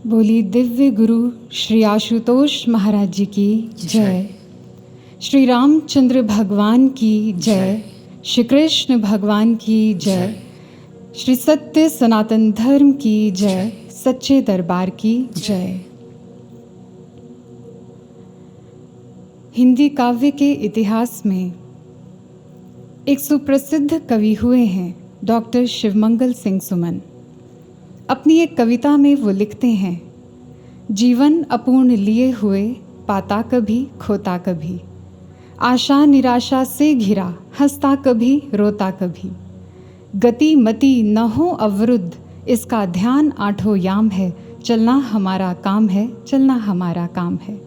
बोली दिव्य गुरु श्री आशुतोष महाराज जी की जय। श्री रामचंद्र भगवान की जय। श्री कृष्ण भगवान की जय। श्री सत्य सनातन धर्म की जय। सच्चे दरबार की जय। हिंदी काव्य के इतिहास में एक सुप्रसिद्ध कवि हुए हैं डॉक्टर शिवमंगल सिंह सुमन। अपनी एक कविता में वो लिखते हैं, जीवन अपूर्ण लिए हुए पाता कभी खोता कभी, आशा निराशा से घिरा हंसता कभी रोता कभी, गति मति न हो अवरुद्ध इसका ध्यान आठों याम है, चलना हमारा काम है, चलना हमारा काम है।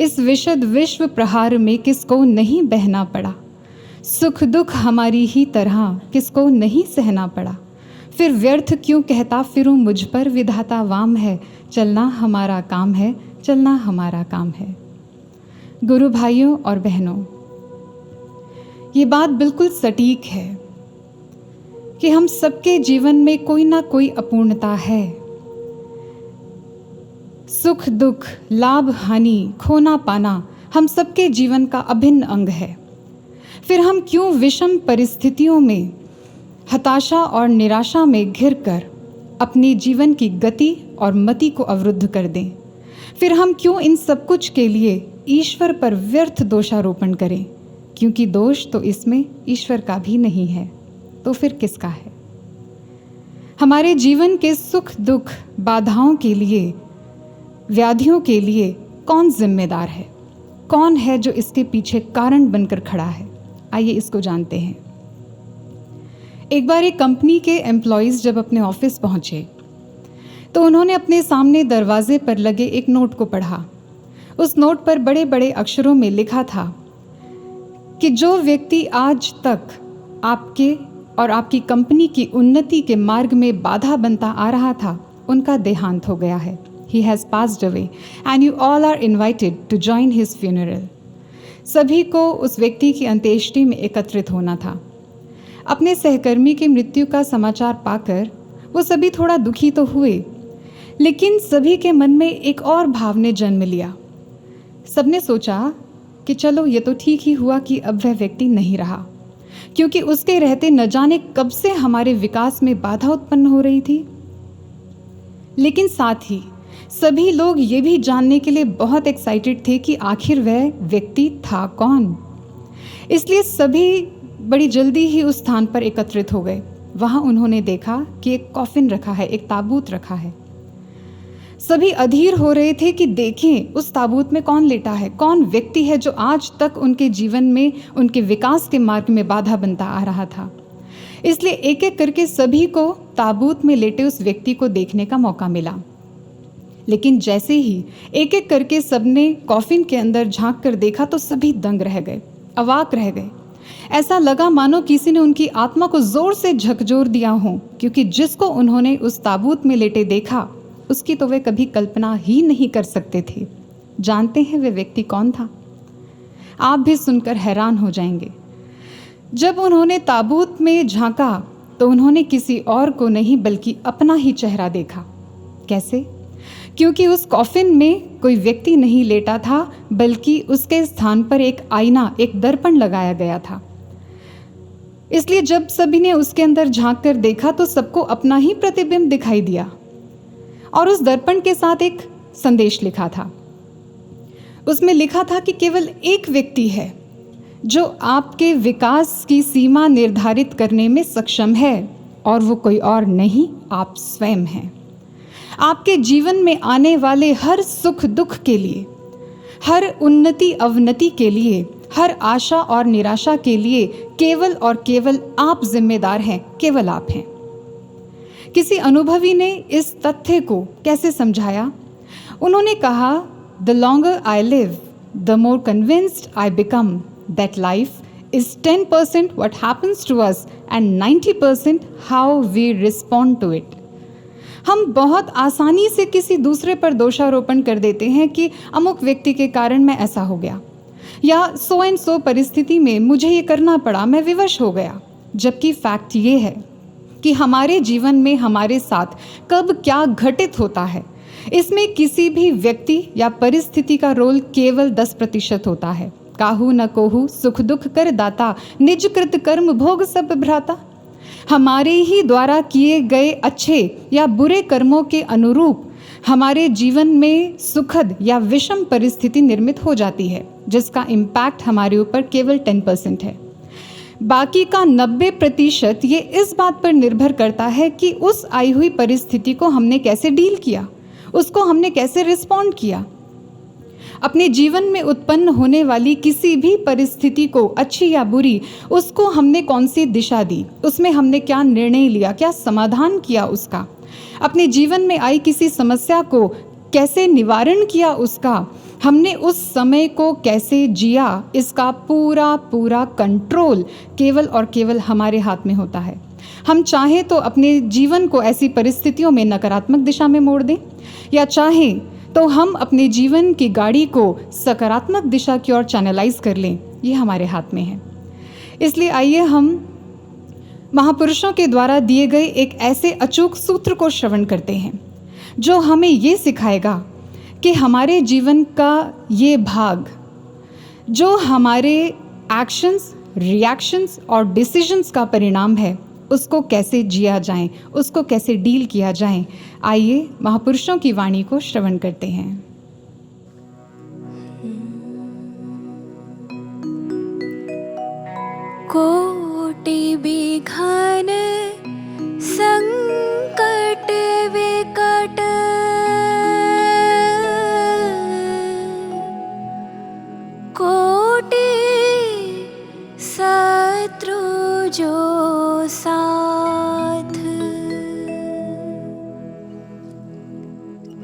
इस विशद विश्व प्रहार में किसको नहीं बहना पड़ा, सुख दुख हमारी ही तरह किसको नहीं सहना पड़ा, फिर व्यर्थ क्यों कहता फिरूं मुझ पर विधाता वाम है, चलना हमारा काम है, चलना हमारा काम है। गुरु भाइयों और बहनों, ये बात बिल्कुल सटीक है कि हम सबके जीवन में कोई ना कोई अपूर्णता है। सुख दुख, लाभ हानि, खोना पाना हम सबके जीवन का अभिन्न अंग है। फिर हम क्यों विषम परिस्थितियों में हताशा और निराशा में घिरकर अपने जीवन की गति और मति को अवरुद्ध कर दें। फिर हम क्यों इन सब कुछ के लिए ईश्वर पर व्यर्थ दोषारोपण करें, क्योंकि दोष तो इसमें ईश्वर का भी नहीं है, तो फिर किसका है। हमारे जीवन के सुख दुख, बाधाओं के लिए, व्याधियों के लिए कौन जिम्मेदार है, कौन है जो इसके पीछे कारण बनकर खड़ा है। आइए इसको जानते हैं। एक बार एक कंपनी के एम्प्लॉयज़ जब अपने ऑफिस पहुंचे तो उन्होंने अपने सामने दरवाजे पर लगे एक नोट को पढ़ा। उस नोट पर बड़े बड़े अक्षरों में लिखा था कि जो व्यक्ति आज तक आपके और आपकी कंपनी की उन्नति के मार्ग में बाधा बनता आ रहा था, उनका देहांत हो गया है। He has passed away and you all are invited to join his funeral. सभी को उस व्यक्ति की अंत्येष्टि में एकत्रित होना था। अपने सहकर्मी की मृत्यु का समाचार पाकर वो सभी थोड़ा दुखी तो हुए, लेकिन सभी के मन में एक और भाव ने जन्म लिया। सबने सोचा कि चलो ये तो ठीक ही हुआ कि अब वह व्यक्ति नहीं रहा, क्योंकि उसके रहते न जाने कब से हमारे विकास में बाधा उत्पन्न हो रही थी। लेकिन साथ ही सभी लोग ये भी जानने के लिए बहुत एक्साइटेड थे कि आखिर वह व्यक्ति था कौन। इसलिए सभी बड़ी जल्दी ही उस स्थान पर एकत्रित हो गए। वहाँ उन्होंने देखा कि एक कॉफिन रखा है, एक ताबूत रखा है। सभी अधीर हो रहे थे कि देखें उस ताबूत में कौन लेटा है, कौन व्यक्ति है जो आज तक उनके जीवन में, उनके विकास के मार्ग में बाधा बनता आ रहा था। इसलिए एक एक करके सभी को ताबूत में लेटे उस व्यक्ति को देखने का मौका मिला। लेकिन जैसे ही एक एक करके सबने कॉफिन के अंदर झांक कर देखा तो सभी दंग रह गए, अवाक रह गए। ऐसा लगा मानो किसी ने उनकी आत्मा को जोर से झकझोर दिया हो, क्योंकि जिसको उन्होंने उस ताबूत में लेटे देखा उसकी तो वे कभी कल्पना ही नहीं कर सकते थे। जानते हैं वे व्यक्ति कौन था? आप भी सुनकर हैरान हो जाएंगे। जब उन्होंने ताबूत में झांका तो उन्होंने किसी और को नहीं बल्कि अपना ही चेहरा देखा। कैसे? क्योंकि उस कॉफिन में कोई व्यक्ति नहीं लेटा था, बल्कि उसके स्थान पर एक आईना, एक दर्पण लगाया गया था। इसलिए जब सभी ने उसके अंदर झांक कर देखा तो सबको अपना ही प्रतिबिंब दिखाई दिया, और उस दर्पण के साथ एक संदेश लिखा था। उसमें लिखा था कि केवल एक व्यक्ति है जो आपके विकास की सीमा निर्धारित करने में सक्षम है, और वो कोई और नहीं, आप स्वयं हैं। आपके जीवन में आने वाले हर सुख दुख के लिए, हर उन्नति अवनति के लिए, हर आशा और निराशा के लिए केवल और केवल आप जिम्मेदार हैं, केवल आप हैं। किसी अनुभवी ने इस तथ्य को कैसे समझाया? उन्होंने कहा, the longer I live the more convinced I become that life is 10% what happens to us and 90% how we respond to it. हम बहुत आसानी से किसी दूसरे पर दोषारोपण कर देते हैं कि अमुक व्यक्ति के कारण मैं ऐसा हो गया, या सो एंड सो परिस्थिति में मुझे ये करना पड़ा, मैं विवश हो गया। जबकि फैक्ट ये है कि हमारे जीवन में हमारे साथ कब क्या घटित होता है, इसमें किसी भी व्यक्ति या परिस्थिति का रोल केवल 10% होता है। काहू न कोहू सुख दुख कर दाता, निज कृत कर्म भोग सब भ्राता। हमारे ही द्वारा किए गए अच्छे या बुरे कर्मों के अनुरूप हमारे जीवन में सुखद या विषम परिस्थिति निर्मित हो जाती है, जिसका इम्पैक्ट हमारे ऊपर केवल 10% है। बाकी का 90% ये इस बात पर निर्भर करता है कि उस आई हुई परिस्थिति को हमने कैसे डील किया, उसको हमने कैसे रिस्पॉन्ड किया। अपने जीवन में उत्पन्न होने वाली किसी भी परिस्थिति को, अच्छी या बुरी, उसको हमने कौन सी दिशा दी, उसमें हमने क्या निर्णय लिया, क्या समाधान किया उसका, अपने जीवन में आई किसी समस्या को कैसे निवारण किया उसका, हमने उस समय को कैसे जिया, इसका पूरा पूरा कंट्रोल केवल और केवल हमारे हाथ में होता है। हम चाहें तो अपने जीवन को ऐसी परिस्थितियों में नकारात्मक दिशा में मोड़ दें, या चाहें तो हम अपने जीवन की गाड़ी को सकारात्मक दिशा की ओर चैनलाइज कर लें। ये हमारे हाथ में है। इसलिए आइए हम महापुरुषों के द्वारा दिए गए एक ऐसे अचूक सूत्र को श्रवण करते हैं जो हमें ये सिखाएगा कि हमारे जीवन का ये भाग, जो हमारे एक्शंस, रिएक्शंस और डिसीजंस का परिणाम है, उसको कैसे जिया जाए, उसको कैसे डील किया जाए। आइए महापुरुषों की वाणी को श्रवण करते हैं। कोटि विघ्न संकट विकट, कोटि शत्रु जो साथ,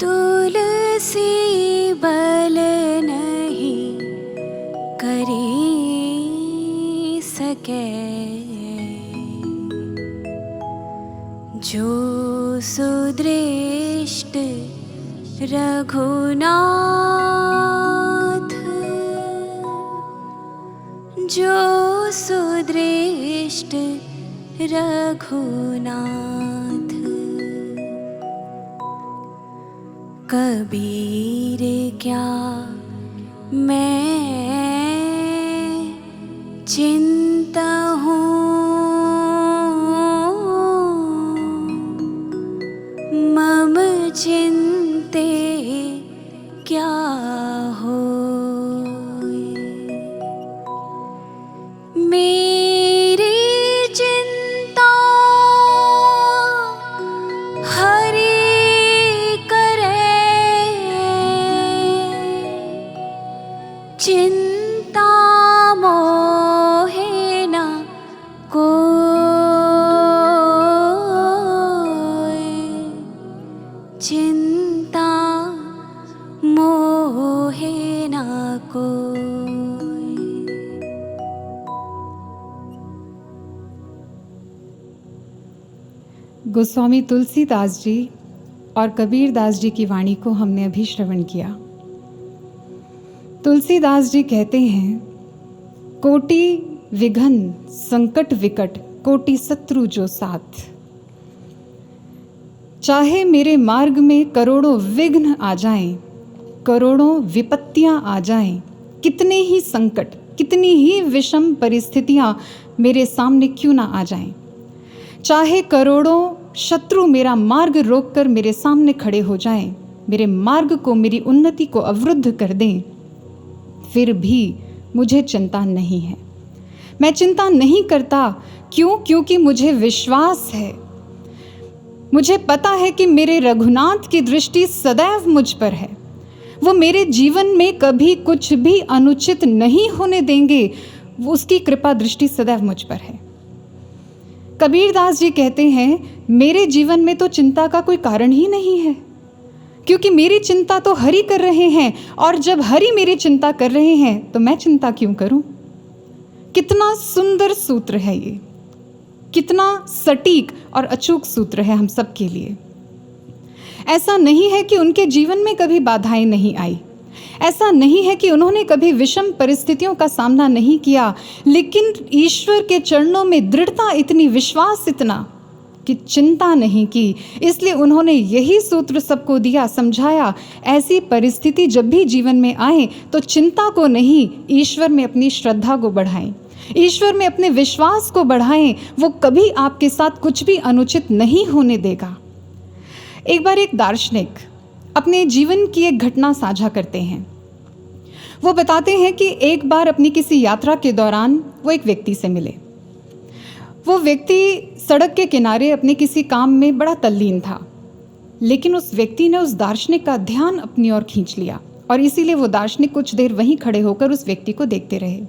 तुलसी बल नहीं करी सके, जो सुदृष्ट रघुनाथ, जो सुदृष्ट रघुनाथ। कबीर क्या मैं चिंता हूँ, मम चिंते क्या हो, मेरी चिंता हरि करे, चिंता मोहे न कोई, चिंता मोहे न कोई। गोस्वामी तुलसीदास जी और कबीर दास जी की वाणी को हमने अभी श्रवण किया। तुलसीदास जी कहते हैं, कोटि विघ्न संकट विकट, कोटि शत्रु जो साथ। चाहे मेरे मार्ग में करोड़ों विघ्न आ जाएं, करोड़ों विपत्तियां आ जाएं, कितने ही संकट, कितनी ही विषम परिस्थितियां मेरे सामने क्यों ना आ जाएं, चाहे करोड़ों शत्रु मेरा मार्ग रोककर मेरे सामने खड़े हो जाएं, मेरे मार्ग को, मेरी उन्नति को अवरुद्ध कर दें, फिर भी मुझे चिंता नहीं है। मैं चिंता नहीं करता। क्यों? क्योंकि मुझे विश्वास है, मुझे पता है कि मेरे रघुनाथ की दृष्टि सदैव मुझ पर है। वो मेरे जीवन में कभी कुछ भी अनुचित नहीं होने देंगे, उसकी कृपा दृष्टि सदैव मुझ पर है। कबीर दास जी कहते हैं, मेरे जीवन में तो चिंता का कोई कारण ही नहीं है, क्योंकि मेरी चिंता तो हरि कर रहे हैं, और जब हरि मेरी चिंता कर रहे हैं तो मैं चिंता क्यों करूं। कितना सुंदर सूत्र है ये, कितना सटीक और अचूक सूत्र है हम सब के लिए। ऐसा नहीं है कि उनके जीवन में कभी बाधाएं नहीं आई, ऐसा नहीं है कि उन्होंने कभी विषम परिस्थितियों का सामना नहीं किया, लेकिन ईश्वर के चरणों में दृढ़ता इतनी, विश्वास इतना कि चिंता नहीं की, इसलिए उन्होंने यही सूत्र सबको दिया, समझाया, ऐसी परिस्थिति जब भी जीवन में आए तो चिंता को नहीं, ईश्वर में अपनी श्रद्धा को बढ़ाएं, ईश्वर में अपने विश्वास को बढ़ाएं। वो कभी आपके साथ कुछ भी अनुचित नहीं होने देगा। एक बार एक दार्शनिक अपने जीवन की एक घटना साझा करते हैं। वो बताते हैं कि एक बार अपनी किसी यात्रा के दौरान वो एक व्यक्ति से मिले। वो व्यक्ति सड़क के किनारे अपने किसी काम में बड़ा तल्लीन था, लेकिन उस व्यक्ति ने उस दार्शनिक का ध्यान अपनी ओर खींच लिया और इसीलिए वो दार्शनिक कुछ देर वहीं खड़े होकर उस व्यक्ति को देखते रहे।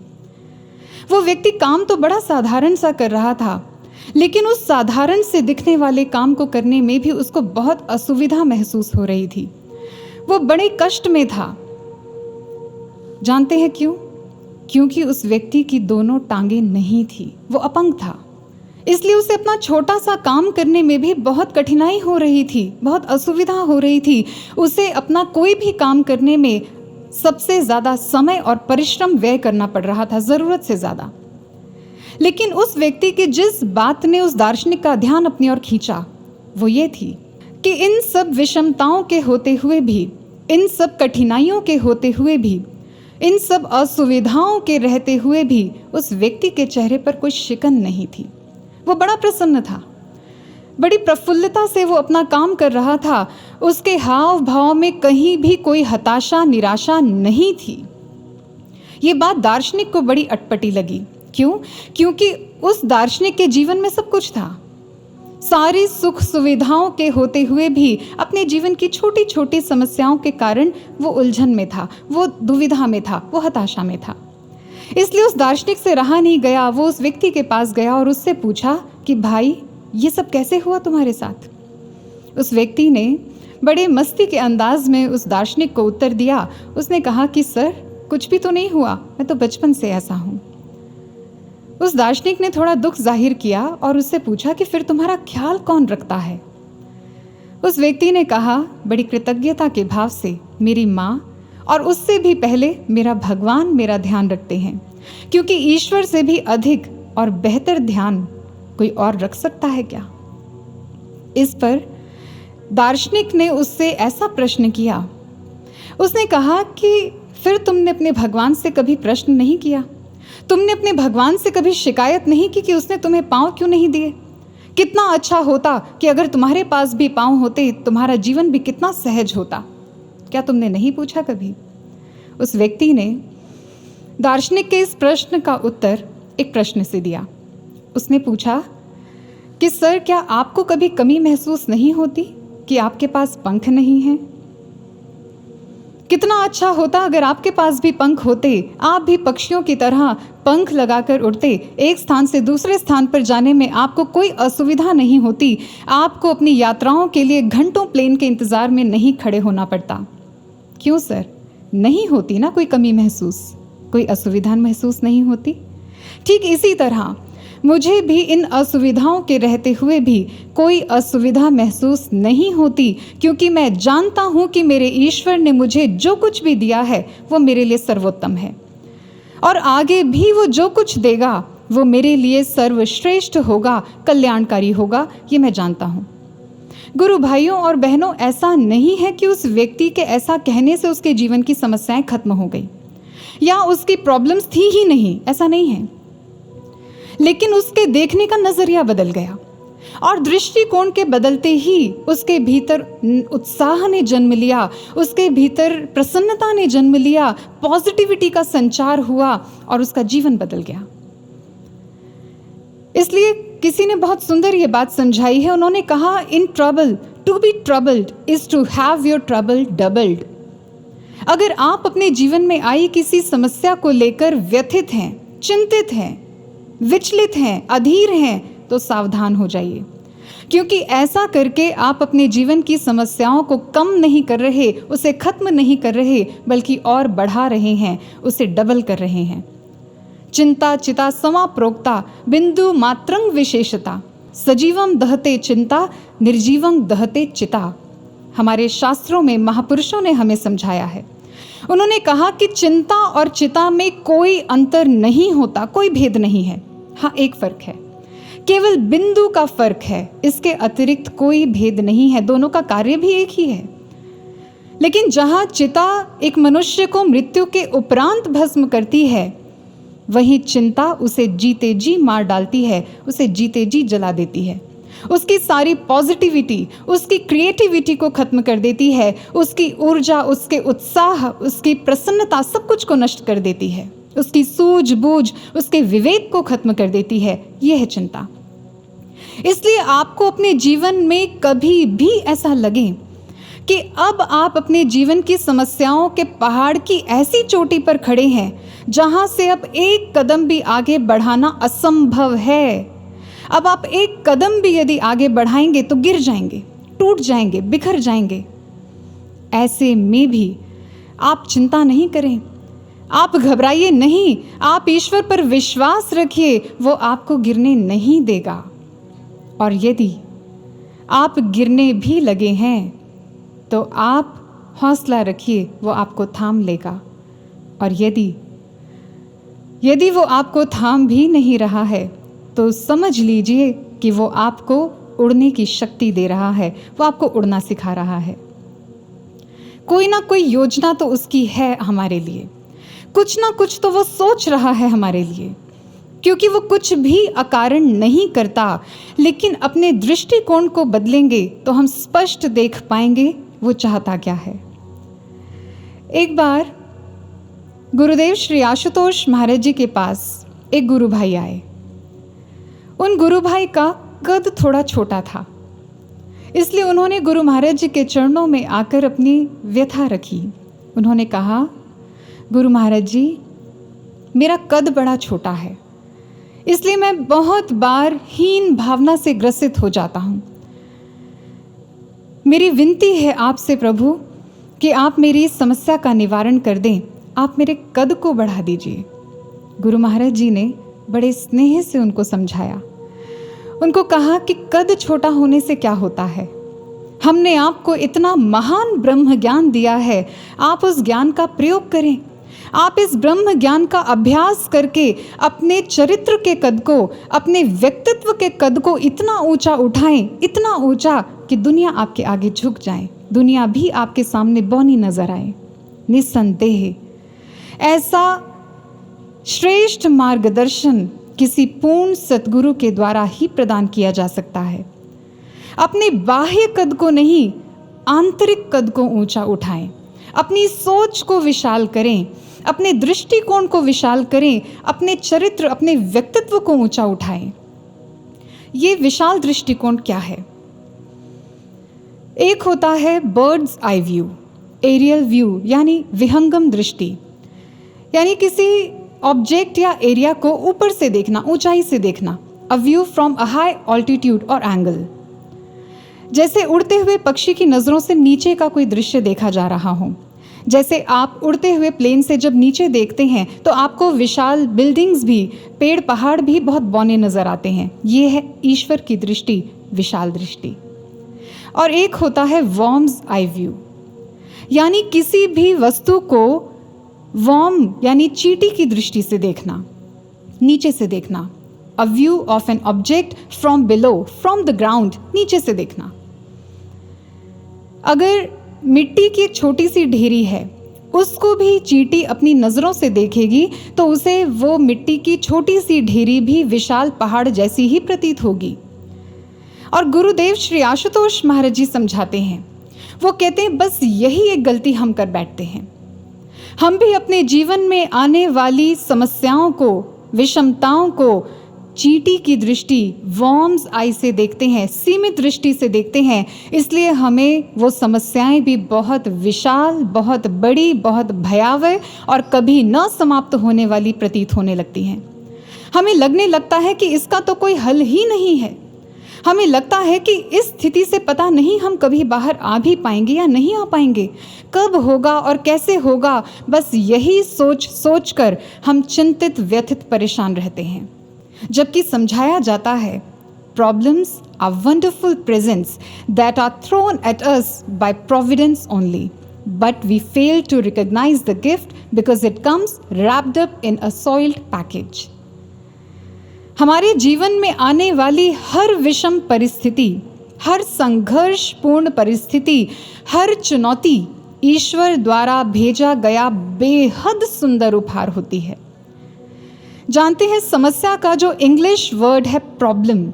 वो व्यक्ति काम तो बड़ा साधारण सा कर रहा था, लेकिन उस साधारण से दिखने वाले काम को करने में भी उसको बहुत असुविधा महसूस हो रही थी। वो बड़े कष्ट में था। जानते हैं क्यों? क्योंकि उस व्यक्ति की दोनों टांगें नहीं थी, वो अपंग था। इसलिए उसे अपना छोटा सा काम करने में भी बहुत कठिनाई हो रही थी, बहुत असुविधा हो रही थी। उसे अपना कोई भी काम करने में सबसे ज़्यादा समय और परिश्रम व्यय करना पड़ रहा था, ज़रूरत से ज़्यादा। लेकिन उस व्यक्ति की जिस बात ने उस दार्शनिक का ध्यान अपनी ओर खींचा वो ये थी कि इन सब विषमताओं के होते हुए भी, इन सब कठिनाइयों के होते हुए भी, इन सब असुविधाओं के रहते हुए भी उस व्यक्ति के चेहरे पर कोई शिकन नहीं थी। वो बड़ा प्रसन्न था, बड़ी प्रफुल्लता से वो अपना काम कर रहा था। उसके हाव भाव में कहीं भी कोई हताशा, निराशा नहीं थी। ये बात दार्शनिक को बड़ी अटपटी लगी। क्यों? क्योंकि उस दार्शनिक के जीवन में सब कुछ था। सारी सुख सुविधाओं के होते हुए भी अपने जीवन की छोटी छोटी समस्याओं के कारण वो उलझन में था, वो दुविधा में था, वो हताशा में था। इसलिए उस दार्शनिक से रहा नहीं गया। वो उस व्यक्ति के पास गया और उससे पूछा कि भाई, ये सब कैसे हुआ तुम्हारे साथ? उस व्यक्ति ने बड़े मस्ती के अंदाज में उस दार्शनिक को उत्तर दिया। उसने कहा कि सर, कुछ भी तो नहीं हुआ, मैं तो बचपन से ऐसा हूँ। उस दार्शनिक ने थोड़ा दुख जाहिर किया और उससे पूछा कि फिर तुम्हारा ख्याल कौन रखता है? उस व्यक्ति ने कहा बड़ी कृतज्ञता के भाव से, मेरी माँ और उससे भी पहले मेरा भगवान मेरा ध्यान रखते हैं, क्योंकि ईश्वर से भी अधिक और बेहतर ध्यान कोई और रख सकता है क्या? इस पर दार्शनिक ने उससे ऐसा प्रश्न किया। उसने कहा कि फिर तुमने अपने भगवान से कभी प्रश्न नहीं किया? तुमने अपने भगवान से कभी शिकायत नहीं की कि उसने तुम्हें पाँव क्यों नहीं दिए? कितना अच्छा होता कि अगर तुम्हारे पास भी पाँव होते, तुम्हारा जीवन भी कितना सहज होता। क्या तुमने नहीं पूछा कभी? उस व्यक्ति ने दार्शनिक के इस प्रश्न का उत्तर एक प्रश्न से दिया। उसने पूछा कि सर, क्या आपको कभी कमी महसूस नहीं होती कि आपके पास पंख नहीं हैं? कितना अच्छा होता अगर आपके पास भी पंख होते, आप भी पक्षियों की तरह पंख लगाकर उड़ते। एक स्थान से दूसरे स्थान पर जाने में आपको कोई असुविधा नहीं होती। आपको अपनी यात्राओं के लिए घंटों प्लेन के इंतज़ार में नहीं खड़े होना पड़ता। क्यों सर, नहीं होती ना कोई कमी महसूस, कोई असुविधा महसूस नहीं होती? ठीक इसी तरह मुझे भी इन असुविधाओं के रहते हुए भी कोई असुविधा महसूस नहीं होती, क्योंकि मैं जानता हूँ कि मेरे ईश्वर ने मुझे जो कुछ भी दिया है वो मेरे लिए सर्वोत्तम है, और आगे भी वो जो कुछ देगा वो मेरे लिए सर्वश्रेष्ठ होगा, कल्याणकारी होगा, ये मैं जानता हूँ। गुरु भाइयों और बहनों, ऐसा नहीं है कि उस व्यक्ति के ऐसा कहने से उसके जीवन की समस्याएं खत्म हो गई या उसकी प्रॉब्लम्स थी ही नहीं, ऐसा नहीं है। लेकिन उसके देखने का नजरिया बदल गया, और दृष्टिकोण के बदलते ही उसके भीतर उत्साह ने जन्म लिया, उसके भीतर प्रसन्नता ने जन्म लिया, पॉजिटिविटी का संचार हुआ और उसका जीवन बदल गया। इसलिए किसी ने बहुत सुंदर ये बात समझाई है। उन्होंने कहा, in trouble to be troubled is to have your trouble doubled. अगर आप अपने जीवन में आई किसी समस्या को लेकर व्यथित हैं, चिंतित हैं, विचलित हैं, अधीर हैं, तो सावधान हो जाइए, क्योंकि ऐसा करके आप अपने जीवन की समस्याओं को कम नहीं कर रहे, उसे खत्म नहीं कर रहे, बल्कि और बढ़ा रहे हैं, उसे डबल कर रहे हैं। चिंता चिता समा प्रोक्ता बिंदु मात्रं विशेषता, सजीवम दहते चिंता निर्जीवम दहते चिता। हमारे शास्त्रों में महापुरुषों ने हमें समझाया है। उन्होंने कहा कि चिंता और चिता में कोई अंतर नहीं होता, कोई भेद नहीं है। हाँ, एक फर्क है केवल बिंदु का फर्क है, इसके अतिरिक्त कोई भेद नहीं है, दोनों का कार्य भी एक ही है। लेकिन जहां चिता एक मनुष्य को मृत्यु के उपरांत भस्म करती है, वहीं चिंता उसे जीते जी मार डालती है, उसे जीते जी जला देती है, उसकी सारी पॉजिटिविटी, उसकी क्रिएटिविटी को खत्म कर देती है, उसकी ऊर्जा, उसके उत्साह, उसकी प्रसन्नता, सब कुछ को नष्ट कर देती है, उसकी सूझबूझ, उसके विवेक को खत्म कर देती है। यह है चिंता। इसलिए आपको अपने जीवन में कभी भी ऐसा लगे कि अब आप अपने जीवन की समस्याओं के पहाड़ की ऐसी चोटी पर खड़े हैं जहां से अब एक कदम भी आगे बढ़ाना असंभव है, अब आप एक कदम भी यदि आगे बढ़ाएंगे तो गिर जाएंगे, टूट जाएंगे, बिखर जाएंगे, ऐसे में भी आप चिंता नहीं करें, आप घबराइए नहीं, आप ईश्वर पर विश्वास रखिए, वो आपको गिरने नहीं देगा। और यदि आप गिरने भी लगे हैं तो आप हौसला रखिए, वो आपको थाम लेगा। और यदि वो आपको थाम भी नहीं रहा है तो समझ लीजिए कि वो आपको उड़ने की शक्ति दे रहा है, वो आपको उड़ना सिखा रहा है। कोई ना कोई योजना तो उसकी है हमारे लिए, कुछ ना कुछ तो वो सोच रहा है हमारे लिए, क्योंकि वो कुछ भी अकारण नहीं करता। लेकिन अपने दृष्टिकोण को बदलेंगे तो हम स्पष्ट देख पाएंगे वो चाहता क्या है। एक बार गुरुदेव श्री आशुतोष महाराज जी के पास एक गुरु भाई आए। उन गुरु भाई का कद थोड़ा छोटा था, इसलिए उन्होंने गुरु महाराज जी के चरणों में आकर अपनी व्यथा रखी। उन्होंने कहा, गुरु महाराज जी, मेरा कद बड़ा छोटा है, इसलिए मैं बहुत बार हीन भावना से ग्रसित हो जाता हूँ। मेरी विनती है आपसे प्रभु कि आप मेरी इस समस्या का निवारण कर दें, आप मेरे कद को बढ़ा दीजिए। गुरु महाराज जी ने बड़े स्नेह से उनको समझाया, उनको कहा कि कद छोटा होने से क्या होता है, हमने आपको इतना महान ब्रह्म ज्ञान दिया है, आप उस ज्ञान का प्रयोग करें, आप इस ब्रह्म ज्ञान का अभ्यास करके अपने चरित्र के कद को, अपने व्यक्तित्व के कद को इतना ऊंचा उठाएं, इतना ऊंचा कि दुनिया आपके आगे झुक जाए, दुनिया भी आपके सामने बौनी नजर आए। निस्संदेह ऐसा श्रेष्ठ मार्गदर्शन किसी पूर्ण सद्गुरु के द्वारा ही प्रदान किया जा सकता है। अपने बाह्य कद को नहीं, आंतरिक कद को ऊंचा उठाएं, अपनी सोच को विशाल करें, अपने दृष्टिकोण को विशाल करें, अपने चरित्र, अपने व्यक्तित्व को ऊंचा उठाएं। ये विशाल दृष्टिकोण क्या है? एक होता है bird's eye view, aerial view, यानी विहंगम दृष्टि, यानी किसी ऑब्जेक्ट या एरिया को ऊपर से देखना, ऊंचाई से देखना, a view from a high altitude और एंगल। जैसे उड़ते हुए पक्षी की नज़रों से नीचे का कोई दृश्य देखा जा रहा हो, जैसे आप उड़ते हुए प्लेन से जब नीचे देखते हैं तो आपको विशाल बिल्डिंग्स भी, पेड़ पहाड़ भी बहुत बौने नज़र आते हैं। ये है ईश्वर की दृष्टि, विशाल दृष्टि। और एक होता है वॉर्म्स आई व्यू, यानी किसी भी वस्तु को वॉर्म यानी चींटी की दृष्टि से देखना, नीचे से देखना, a view of an object from below, from the ground, नीचे से देखना। अगर मिट्टी की छोटी सी ढेरी है, उसको भी चींटी अपनी नज़रों से देखेगी तो उसे वो मिट्टी की छोटी सी ढेरी भी विशाल पहाड़ जैसी ही प्रतीत होगी। और गुरुदेव श्री आशुतोष महाराज जी समझाते हैं, वो कहते हैं बस यही एक गलती हम कर बैठते हैं। हम भी अपने जीवन में आने वाली समस्याओं को, विषमताओं को चींटी की दृष्टि, वॉर्म्स आई से देखते हैं, सीमित दृष्टि से देखते हैं, इसलिए हमें वो समस्याएं भी बहुत विशाल, बहुत बड़ी, बहुत भयावह और कभी न समाप्त होने वाली प्रतीत होने लगती हैं। हमें लगने लगता है कि इसका तो कोई हल ही नहीं है। हमें लगता है कि इस स्थिति से पता नहीं हम कभी बाहर आ भी पाएंगे या नहीं आ पाएंगे, कब होगा और कैसे होगा। बस यही सोच सोच कर हम चिंतित, व्यथित, परेशान रहते हैं। जबकि समझाया जाता है, problems are wonderful presents that are thrown at us by providence only, but we fail to recognise the gift because it comes wrapped up in a soiled package. हमारे जीवन में आने वाली हर विषम परिस्थिति, हर संघर्षपूर्ण परिस्थिति, हर चुनौती ईश्वर द्वारा भेजा गया बेहद सुंदर उपहार होती है। जानते हैं, समस्या का जो इंग्लिश वर्ड है प्रॉब्लम,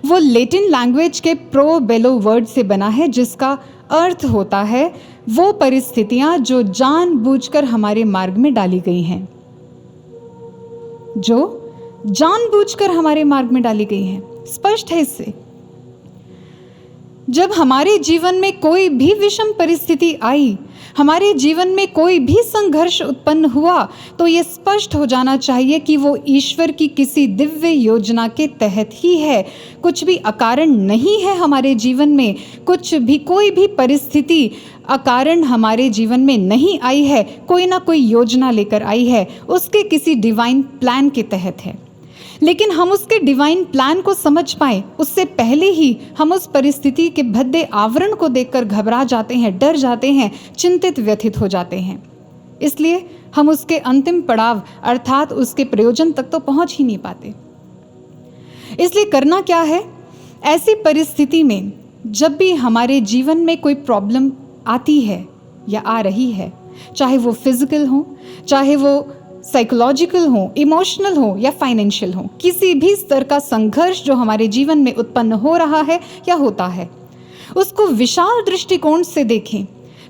वो लैटिन लैंग्वेज के प्रो बेलो वर्ड से बना है, जिसका अर्थ होता है वो परिस्थितियां जो जानबूझकर हमारे मार्ग में डाली गई हैं, जो जानबूझकर हमारे मार्ग में डाली गई हैं। स्पष्ट है इससे। जब हमारे जीवन में कोई भी विषम परिस्थिति आई, हमारे जीवन में कोई भी संघर्ष उत्पन्न हुआ, तो ये स्पष्ट हो जाना चाहिए कि वो ईश्वर की किसी दिव्य योजना के तहत ही है। कुछ भी अकारण नहीं है हमारे जीवन में, कुछ भी कोई भी परिस्थिति अकारण हमारे जीवन में नहीं आई है, कोई ना कोई योजना लेकर आई है, उसके किसी डिवाइन प्लान के तहत है। लेकिन हम उसके डिवाइन प्लान को समझ पाएं, उससे पहले ही हम उस परिस्थिति के भद्दे आवरण को देखकर घबरा जाते हैं, डर जाते हैं, चिंतित व्यथित हो जाते हैं। इसलिए हम उसके अंतिम पड़ाव अर्थात उसके प्रयोजन तक तो पहुंच ही नहीं पाते। इसलिए करना क्या है, ऐसी परिस्थिति में जब भी हमारे जीवन में कोई प्रॉब्लम आती है या आ रही है, चाहे वो फिजिकल हो, चाहे वो साइकोलॉजिकल हो, इमोशनल हो या फाइनेंशियल हो, किसी भी स्तर का संघर्ष जो हमारे जीवन में उत्पन्न हो रहा है या होता है, उसको विशाल दृष्टिकोण से देखें।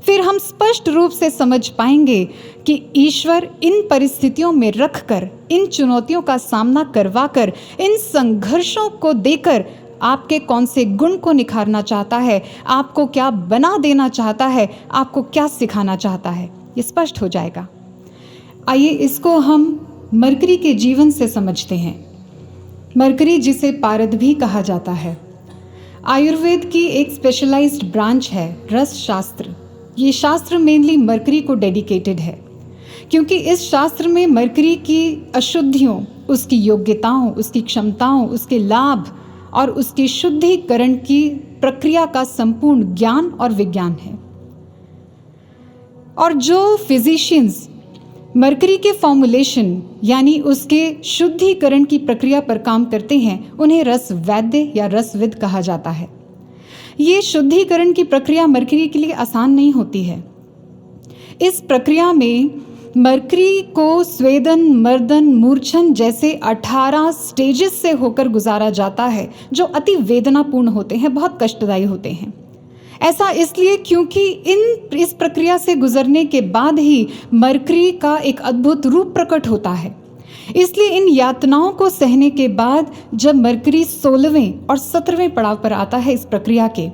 फिर हम स्पष्ट रूप से समझ पाएंगे कि ईश्वर इन परिस्थितियों में रखकर, इन चुनौतियों का सामना करवाकर, इन संघर्षों को देकर आपके कौन से गुण को निखारना चाहता है, आपको क्या बना देना चाहता है, आपको क्या सिखाना चाहता है, ये स्पष्ट हो जाएगा। आइए इसको हम मरकरी के जीवन से समझते हैं। मरकरी, जिसे पारद भी कहा जाता है, आयुर्वेद की एक स्पेशलाइज्ड ब्रांच है, रस शास्त्र। ये शास्त्र मेनली मरकरी को डेडिकेटेड है, क्योंकि इस शास्त्र में मरकरी की अशुद्धियों, उसकी योग्यताओं, उसकी क्षमताओं, उसके लाभ और उसकी शुद्धिकरण की प्रक्रिया का संपूर्ण ज्ञान और विज्ञान है। और जो फिजिशियंस मरकरी के फॉर्मुलेशन यानी उसके शुद्धिकरण की प्रक्रिया पर काम करते हैं, उन्हें रस वैद्य या रसविद कहा जाता है। ये शुद्धिकरण की प्रक्रिया मरकरी के लिए आसान नहीं होती है। इस प्रक्रिया में मरकरी को स्वेदन, मर्दन, मूर्छन जैसे 18 स्टेजेस से होकर गुजारा जाता है, जो अति वेदनापूर्ण होते हैं, बहुत कष्टदायी होते हैं। ऐसा इसलिए क्योंकि इस प्रक्रिया से गुजरने के बाद ही मरकरी का एक अद्भुत रूप प्रकट होता है। इसलिए इन यातनाओं को सहने के बाद जब मरकरी 16वें और 17वें पड़ाव पर आता है इस प्रक्रिया के,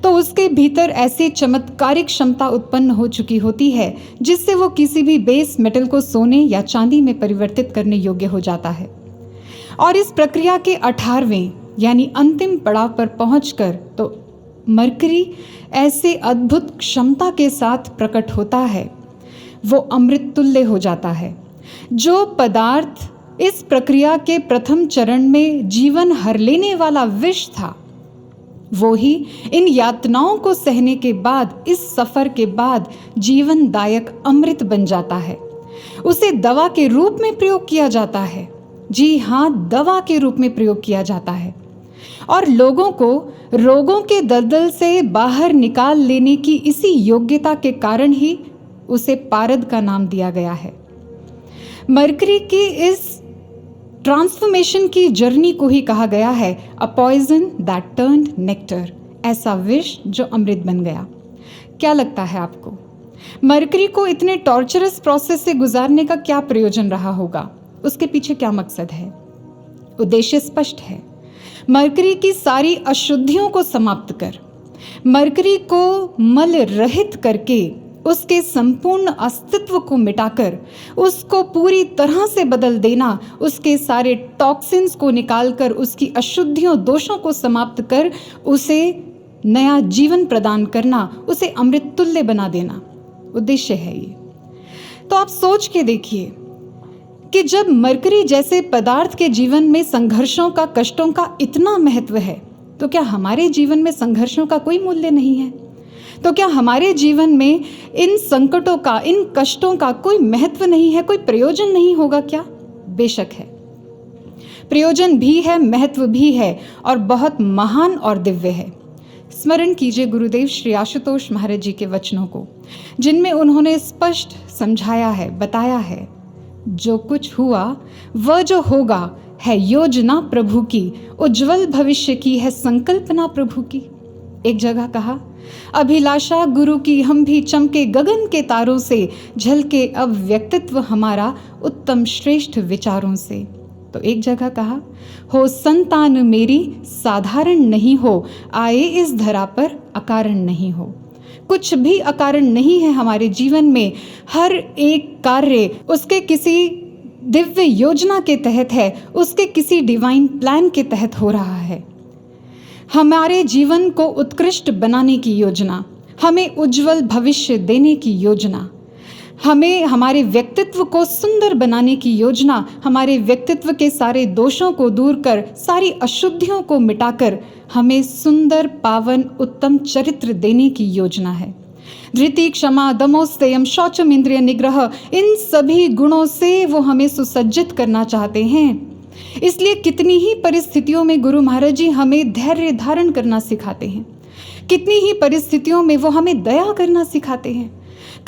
तो उसके भीतर ऐसी चमत्कारिक क्षमता उत्पन्न हो चुकी होती है जिससे वो किसी भी बेस मेटल को सोने या चांदी में परिवर्तित करने योग्य हो जाता है। और इस प्रक्रिया के 18वें यानी अंतिम पड़ाव पर पहुंचकर तो मरकरी ऐसे अद्भुत क्षमता के साथ प्रकट होता है, वो अमृत तुल्य हो जाता है। जो पदार्थ इस प्रक्रिया के प्रथम चरण में जीवन हर लेने वाला विष था, वो ही इन यातनाओं को सहने के बाद, इस सफर के बाद जीवनदायक अमृत बन जाता है। उसे दवा के रूप में प्रयोग किया जाता है। जी हाँ, दवा के रूप में प्रयोग किया जाता है। और लोगों को रोगों के दलदल से बाहर निकाल लेने की इसी योग्यता के कारण ही उसे पारद का नाम दिया गया है। मरकरी की इस ट्रांसफॉर्मेशन की जर्नी को ही कहा गया है a poison that turned nectar, ऐसा विष जो अमृत बन गया। क्या लगता है आपको, मरकरी को इतने टॉर्चरस प्रोसेस से गुजारने का क्या प्रयोजन रहा होगा? उसके पीछे क्या मकसद है? उद्देश्य स्पष्ट है। मरकरी की सारी अशुद्धियों को समाप्त कर, मरकरी को मल रहित करके, उसके संपूर्ण अस्तित्व को मिटाकर, उसको पूरी तरह से बदल देना, उसके सारे टॉक्सिन्स को निकालकर, उसकी अशुद्धियों, दोषों को समाप्त कर उसे नया जीवन प्रदान करना, उसे अमृत तुल्य बना देना उद्देश्य है ये। तो आप सोच के देखिए कि जब मरकरी जैसे पदार्थ के जीवन में संघर्षों का, कष्टों का इतना महत्व है, तो क्या हमारे जीवन में संघर्षों का कोई मूल्य नहीं है? तो क्या हमारे जीवन में इन संकटों का, इन कष्टों का कोई महत्व नहीं है, कोई प्रयोजन नहीं होगा क्या? बेशक है। प्रयोजन भी है, महत्व भी है और बहुत महान और दिव्य है। स्मरण कीजिए गुरुदेव श्री आशुतोष महाराज जी के वचनों को, जिनमें उन्होंने स्पष्ट समझाया है, बताया है, जो कुछ हुआ वह जो होगा है योजना प्रभु की, उज्जवल भविष्य की है संकल्पना प्रभु की। एक जगह कहा, अभिलाषा गुरु की हम भी चमके गगन के तारों से, झलके अब व्यक्तित्व हमारा उत्तम श्रेष्ठ विचारों से। तो एक जगह कहा, हो संतान मेरी साधारण नहीं हो, आए इस धरा पर अकारण नहीं हो। कुछ भी अकारण नहीं है हमारे जीवन में, हर एक कार्य उसके किसी दिव्य योजना के तहत है, उसके किसी डिवाइन प्लान के तहत हो रहा है। हमारे जीवन को उत्कृष्ट बनाने की योजना, हमें उज्जवल भविष्य देने की योजना, हमें हमारे व्यक्तित्व को सुंदर बनाने की योजना, हमारे व्यक्तित्व के सारे दोषों को दूर कर, सारी अशुद्धियों को मिटाकर हमें सुंदर पावन उत्तम चरित्र देने की योजना है। धृति, क्षमा, दमोस्तयम, शौचम, इंद्रिय निग्रह, इन सभी गुणों से वो हमें सुसज्जित करना चाहते हैं। इसलिए कितनी ही परिस्थितियों में गुरु महाराज जी हमें धैर्य धारण करना सिखाते हैं, कितनी ही परिस्थितियों में वो हमें दया करना सिखाते हैं,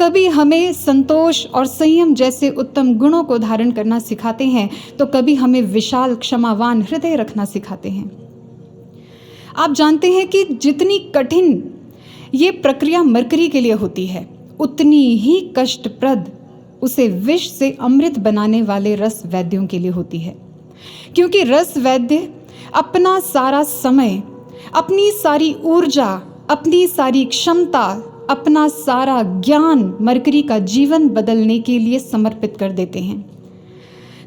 कभी हमें संतोष और संयम जैसे उत्तम गुणों को धारण करना सिखाते हैं, तो कभी हमें विशाल क्षमावान हृदय रखना सिखाते हैं। आप जानते हैं कि जितनी कठिन ये प्रक्रिया मरकरी के लिए होती है, उतनी ही कष्टप्रद उसे विष से अमृत बनाने वाले रस वैद्यों के लिए होती है। क्योंकि रस वैद्य अपना सारा समय, अपनी सारी ऊर्जा, अपनी सारी क्षमता, अपना सारा ज्ञान मरकरी का जीवन बदलने के लिए समर्पित कर देते हैं।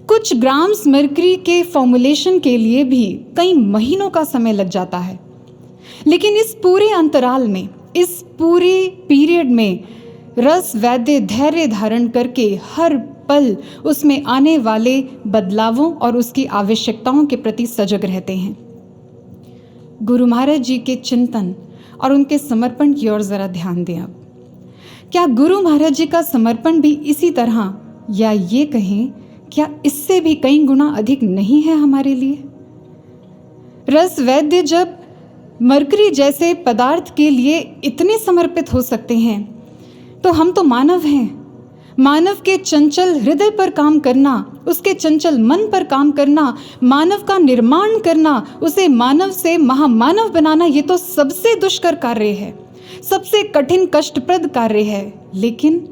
कुछ ग्राम्स मरकरी के फॉर्मुलेशन के लिए भी कई महीनों का समय लग जाता है, लेकिन इस पूरे अंतराल में, इस पूरे पीरियड में रस वैद्य धैर्य धारण करके हर पल उसमें आने वाले बदलावों और उसकी आवश्यकताओं के प्रति सजग रहते हैं। गुरु महाराज जी के चिंतन और उनके समर्पण की ओर जरा ध्यान दें। अब क्या गुरु महाराज जी का समर्पण भी इसी तरह, या ये कहें क्या इससे भी कई गुना अधिक नहीं है हमारे लिए? रस वैद्य जब मरकरी जैसे पदार्थ के लिए इतने समर्पित हो सकते हैं, तो हम तो मानव हैं। मानव के चंचल हृदय पर काम करना, उसके चंचल मन पर काम करना, मानव का निर्माण करना, उसे मानव से महामानव बनाना, ये तो सबसे दुष्कर कार्य है, सबसे कठिन कष्टप्रद कार्य है। लेकिन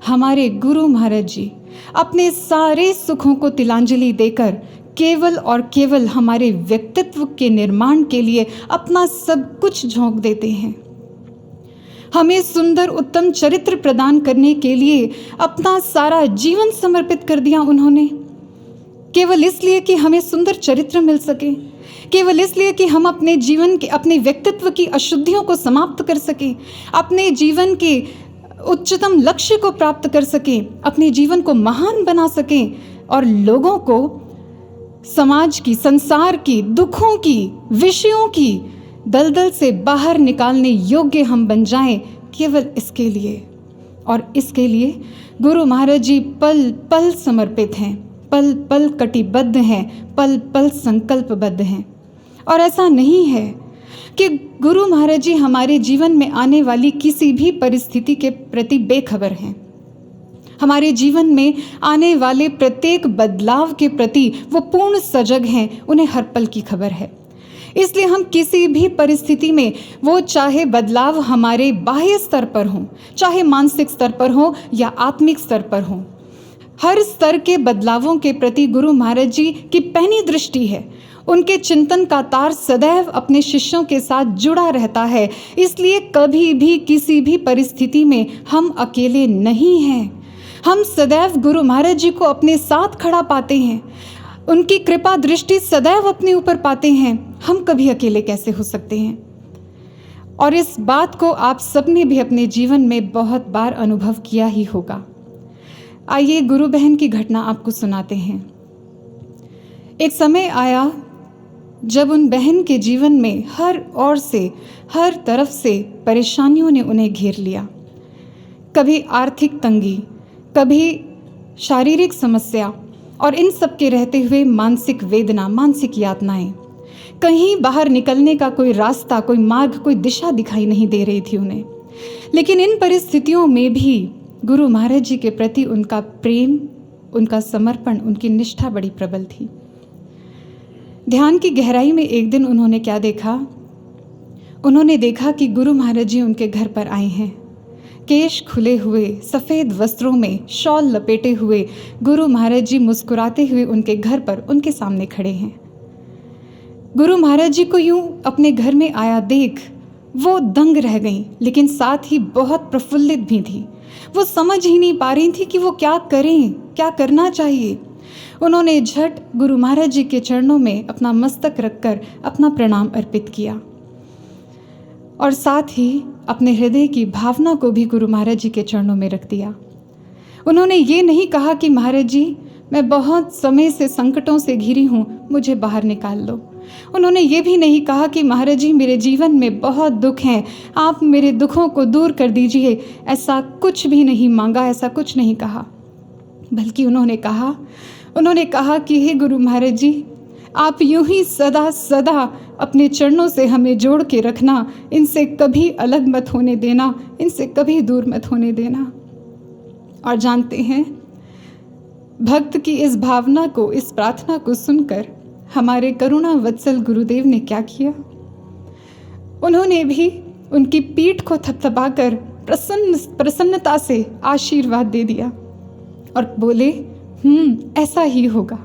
हमारे गुरु महाराज जी अपने सारे सुखों को तिलांजलि देकर केवल और केवल हमारे व्यक्तित्व के निर्माण के लिए अपना सब कुछ झोंक देते हैं। हमें सुंदर उत्तम चरित्र प्रदान करने के लिए अपना सारा जीवन समर्पित कर दिया उन्होंने, केवल इसलिए कि हमें सुंदर चरित्र मिल सके, केवल इसलिए कि हम अपने जीवन के, अपने व्यक्तित्व की अशुद्धियों को समाप्त कर सकें, अपने जीवन के उच्चतम लक्ष्य को प्राप्त कर सकें, अपने जीवन को महान बना सकें और लोगों को समाज की, संसार की, दुखों की, विषयों की दलदल से बाहर निकालने योग्य हम बन जाएं, केवल इसके लिए। और इसके लिए गुरु महाराज जी पल पल समर्पित हैं, पल पल कटिबद्ध हैं, पल पल संकल्पबद्ध हैं। और ऐसा नहीं है कि गुरु महाराज जी हमारे जीवन में आने वाली किसी भी परिस्थिति के प्रति बेखबर हैं। हमारे जीवन में आने वाले प्रत्येक बदलाव के प्रति वो पूर्ण सजग हैं, उन्हें हर पल की खबर है। इसलिए हम किसी भी परिस्थिति में, वो चाहे बदलाव हमारे बाह्य स्तर पर हो, चाहे मानसिक स्तर पर हो या आत्मिक स्तर पर हो, हर स्तर के बदलावों के प्रति गुरु महाराज जी की पैनी दृष्टि है। उनके चिंतन का तार सदैव अपने शिष्यों के साथ जुड़ा रहता है। इसलिए कभी भी किसी भी परिस्थिति में हम अकेले नहीं हैं। हम सदैव गुरु महाराज जी को अपने साथ खड़ा पाते हैं, उनकी कृपा दृष्टि सदैव अपने ऊपर पाते हैं। हम कभी अकेले कैसे हो सकते हैं? और इस बात को आप सबने भी अपने जीवन में बहुत बार अनुभव किया ही होगा। आइए गुरु बहन की घटना आपको सुनाते हैं। एक समय आया जब उन बहन के जीवन में हर ओर से, हर तरफ से परेशानियों ने उन्हें घेर लिया। कभी आर्थिक तंगी, कभी शारीरिक समस्या और इन सब के रहते हुए मानसिक वेदना, मानसिक यातनाएं। कहीं बाहर निकलने का कोई रास्ता, कोई मार्ग, कोई दिशा दिखाई नहीं दे रही थी उन्हें। लेकिन इन परिस्थितियों में भी गुरु महाराज जी के प्रति उनका प्रेम, उनका समर्पण, उनकी निष्ठा बड़ी प्रबल थी। ध्यान की गहराई में एक दिन उन्होंने क्या देखा? उन्होंने देखा कि गुरु महाराज जी उनके घर पर आए हैं। केश खुले हुए, सफ़ेद वस्त्रों में, शॉल लपेटे हुए गुरु महाराज जी मुस्कुराते हुए उनके घर पर उनके सामने खड़े हैं। गुरु महाराज जी को यूं अपने घर में आया देख वो दंग रह गईं, लेकिन साथ ही बहुत प्रफुल्लित भी थी। वो समझ ही नहीं पा रही थी कि वो क्या करें, क्या करना चाहिए। उन्होंने झट गुरु महाराज जी के चरणों में अपना मस्तक रखकर अपना प्रणाम अर्पित किया और साथ ही अपने हृदय की भावना को भी गुरु महाराज जी के चरणों में रख दिया। उन्होंने ये नहीं कहा कि महाराज जी मैं बहुत समय से संकटों से घिरी हूँ, मुझे बाहर निकाल लो। उन्होंने ये भी नहीं कहा कि महाराज जी मेरे जीवन में बहुत दुख हैं, आप मेरे दुखों को दूर कर दीजिए। ऐसा कुछ भी नहीं मांगा, ऐसा कुछ नहीं कहा। बल्कि उन्होंने कहा कि हे गुरु महाराज जी, आप यूं ही सदा सदा अपने चरणों से हमें जोड़ के रखना, इनसे कभी अलग मत होने देना, इनसे कभी दूर मत होने देना। और जानते हैं, भक्त की इस भावना को, इस प्रार्थना को सुनकर हमारे करुणा वत्सल गुरुदेव ने क्या किया? उन्होंने भी उनकी पीठ को थपथपाकर प्रसन्नता से आशीर्वाद दे दिया और बोले ऐसा ही होगा।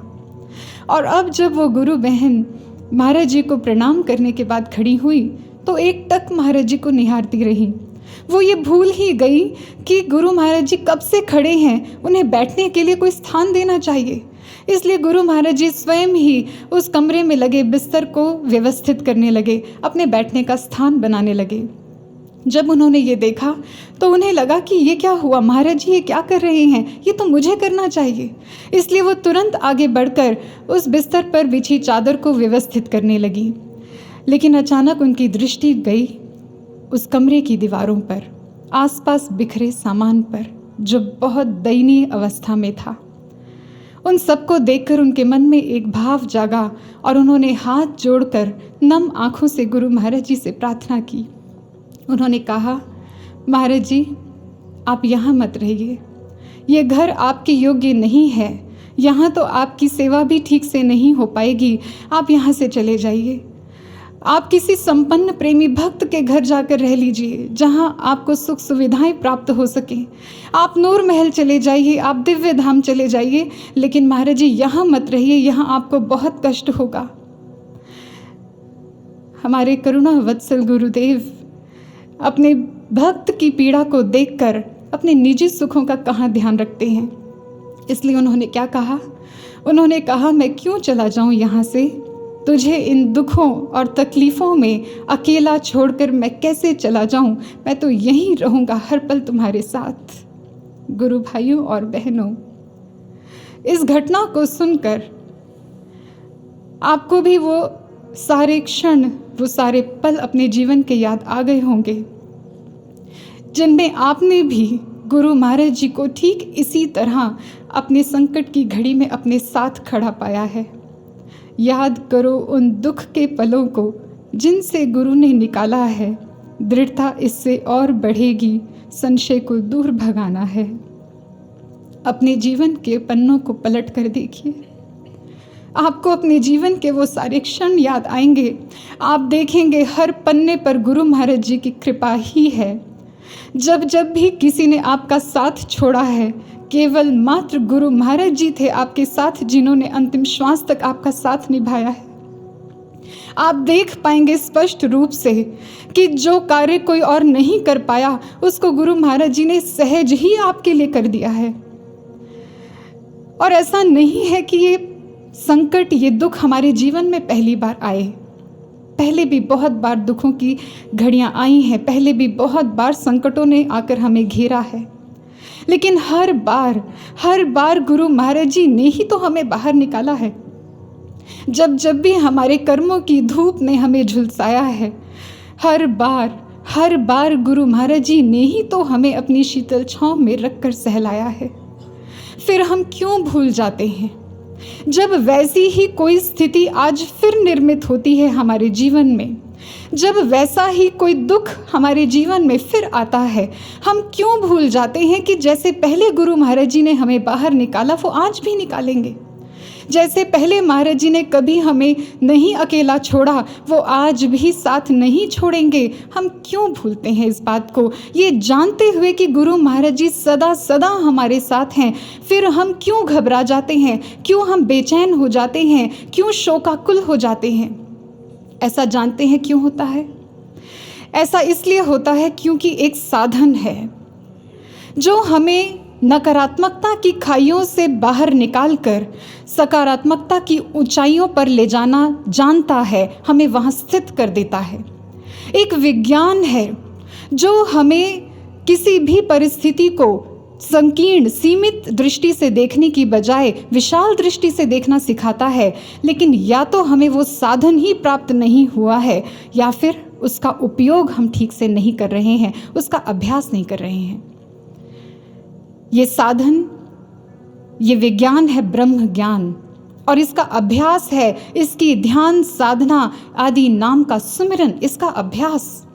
और अब जब वो गुरु बहन महाराज जी को प्रणाम करने के बाद खड़ी हुई तो एक टक महाराज जी को निहारती रही। वो ये भूल ही गई कि गुरु महाराज जी कब से खड़े हैं, उन्हें बैठने के लिए कोई स्थान देना चाहिए। इसलिए गुरु महाराज जी स्वयं ही उस कमरे में लगे बिस्तर को व्यवस्थित करने लगे, अपने बैठने का स्थान बनाने लगे। जब उन्होंने ये देखा तो उन्हें लगा कि ये क्या हुआ, महाराज जी ये क्या कर रहे हैं, ये तो मुझे करना चाहिए। इसलिए वो तुरंत आगे बढ़कर उस बिस्तर पर बिछी चादर को व्यवस्थित करने लगी। लेकिन अचानक उनकी दृष्टि गई उस कमरे की दीवारों पर, आसपास बिखरे सामान पर, जो बहुत दयनीय अवस्था में था। उन सबको देखकर उनके मन में एक भाव जागा और उन्होंने हाथ जोड़कर नम आंखों से गुरु महाराज जी से प्रार्थना की। उन्होंने कहा, महाराज जी आप यहाँ मत रहिए, ये घर आपके योग्य नहीं है, यहाँ तो आपकी सेवा भी ठीक से नहीं हो पाएगी, आप यहाँ से चले जाइए। आप किसी संपन्न प्रेमी भक्त के घर जाकर रह लीजिए, जहाँ आपको सुख सुविधाएं प्राप्त हो सके। आप नूर महल चले जाइए, आप दिव्य धाम चले जाइए, लेकिन महाराज जी यहाँ मत रहिए, यहाँ आपको बहुत कष्ट होगा। हमारे करुणा वत्सल गुरुदेव अपने भक्त की पीड़ा को देखकर अपने निजी सुखों का कहाँ ध्यान रखते हैं। इसलिए उन्होंने क्या कहा? उन्होंने कहा, मैं क्यों चला जाऊं यहाँ से, तुझे इन दुखों और तकलीफ़ों में अकेला छोड़कर मैं कैसे चला जाऊं, मैं तो यहीं रहूँगा हर पल तुम्हारे साथ। गुरु भाइयों और बहनों, इस घटना को सुनकर आपको भी वो सारे क्षण, वो सारे पल अपने जीवन के याद आ गए होंगे, जिनमें आपने भी गुरु महाराज जी को ठीक इसी तरह अपने संकट की घड़ी में अपने साथ खड़ा पाया है। याद करो उन दुख के पलों को जिनसे गुरु ने निकाला है, दृढ़ता इससे और बढ़ेगी, संशय को दूर भगाना है। अपने जीवन के पन्नों को पलट कर देखिए, आपको अपने जीवन के वो सारे क्षण याद आएंगे। आप देखेंगे हर पन्ने पर गुरु महाराज जी की कृपा ही है। जब जब भी किसी ने आपका साथ छोड़ा है, केवल मात्र गुरु महाराज जी थे आपके साथ, जिन्होंने अंतिम श्वास तक आपका साथ निभाया है। आप देख पाएंगे स्पष्ट रूप से कि जो कार्य कोई और नहीं कर पाया, उसको गुरु महाराज जी ने सहज ही आपके लिए कर दिया है। और ऐसा नहीं है कि ये संकट, ये दुख हमारे जीवन में पहली बार आए। पहले भी बहुत बार दुखों की घड़ियां आई हैं, पहले भी बहुत बार संकटों ने आकर हमें घेरा है, लेकिन हर बार गुरु महाराज जी ने ही तो हमें बाहर निकाला है। जब जब भी हमारे कर्मों की धूप ने हमें झुलसाया है, हर बार गुरु महाराज जी ने ही तो हमें अपनी शीतल छांव में रखकर सहलाया है। फिर हम क्यों भूल जाते हैं? जब वैसी ही कोई स्थिति आज फिर निर्मित होती है हमारे जीवन में, जब वैसा ही कोई दुख हमारे जीवन में फिर आता है, हम क्यों भूल जाते हैं कि जैसे पहले गुरु महाराज जी ने हमें बाहर निकाला वो आज भी निकालेंगे। जैसे पहले महाराज जी ने कभी हमें नहीं अकेला छोड़ा, वो आज भी साथ नहीं छोड़ेंगे। हम क्यों भूलते हैं इस बात को, ये जानते हुए कि गुरु महाराज जी सदा सदा हमारे साथ हैं। फिर हम क्यों घबरा जाते हैं, क्यों हम बेचैन हो जाते हैं, क्यों शोकाकुल हो जाते हैं। ऐसा जानते हैं क्यों होता है? ऐसा इसलिए होता है क्योंकि एक साधन है जो हमें नकारात्मकता की खाइयों से बाहर निकालकर सकारात्मकता की ऊंचाइयों पर ले जाना जानता है, हमें वहाँ स्थित कर देता है। एक विज्ञान है जो हमें किसी भी परिस्थिति को संकीर्ण सीमित दृष्टि से देखने की बजाय विशाल दृष्टि से देखना सिखाता है। लेकिन या तो हमें वो साधन ही प्राप्त नहीं हुआ है या फिर उसका उपयोग हम ठीक से नहीं कर रहे हैं, उसका अभ्यास नहीं कर रहे हैं। ये साधन, ये विज्ञान है ब्रह्म ज्ञान, और इसका अभ्यास है इसकी ध्यान साधना आदि नाम का सुमिरन, इसका अभ्यास।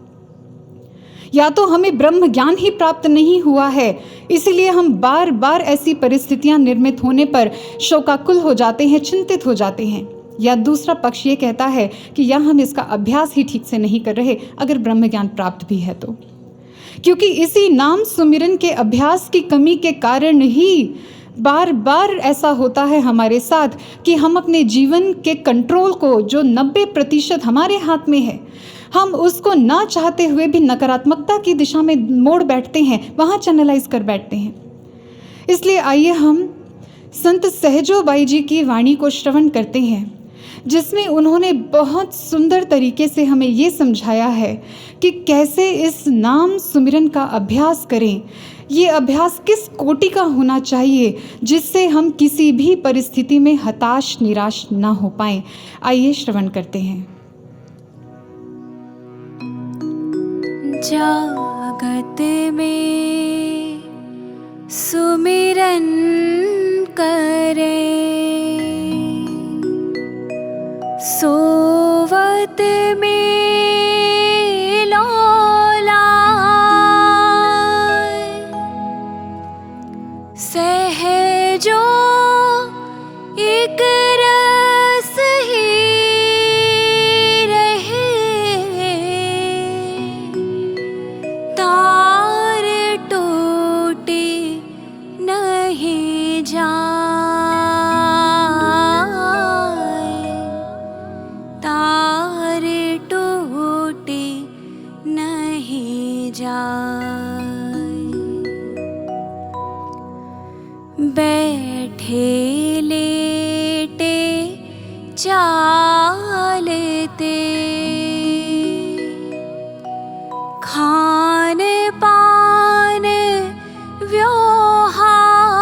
या तो हमें ब्रह्म ज्ञान ही प्राप्त नहीं हुआ है, इसीलिए हम बार बार ऐसी परिस्थितियां निर्मित होने पर शोकाकुल हो जाते हैं, चिंतित हो जाते हैं। या दूसरा पक्ष ये कहता है कि या हम इसका अभ्यास ही ठीक से नहीं कर रहे, अगर ब्रह्म ज्ञान प्राप्त भी है तो। क्योंकि इसी नाम सुमिरन के अभ्यास की कमी के कारण ही बार बार ऐसा होता है हमारे साथ कि हम अपने जीवन के कंट्रोल को, जो 90% हमारे हाथ में है, हम उसको ना चाहते हुए भी नकारात्मकता की दिशा में मोड़ बैठते हैं, वहाँ चैनलाइज कर बैठते हैं। इसलिए आइए हम संत सहजो बाई जी की वाणी को श्रवण करते हैं, जिसमें उन्होंने बहुत सुंदर तरीके से हमें ये समझाया है कि कैसे इस नाम सुमिरन का अभ्यास करें। ये अभ्यास किस कोटि का होना चाहिए जिससे हम किसी भी परिस्थिति में हताश निराश ना हो पाएं। आइए श्रवण करते हैं। जागत में सुमिरन करे, सोवत में लौलाए, सहजो एक रस ही रहे, तार टूटे नहीं जाए, तार टूटे नहीं जाए। बैठे लेटे चालते, खान पान व्यवहार,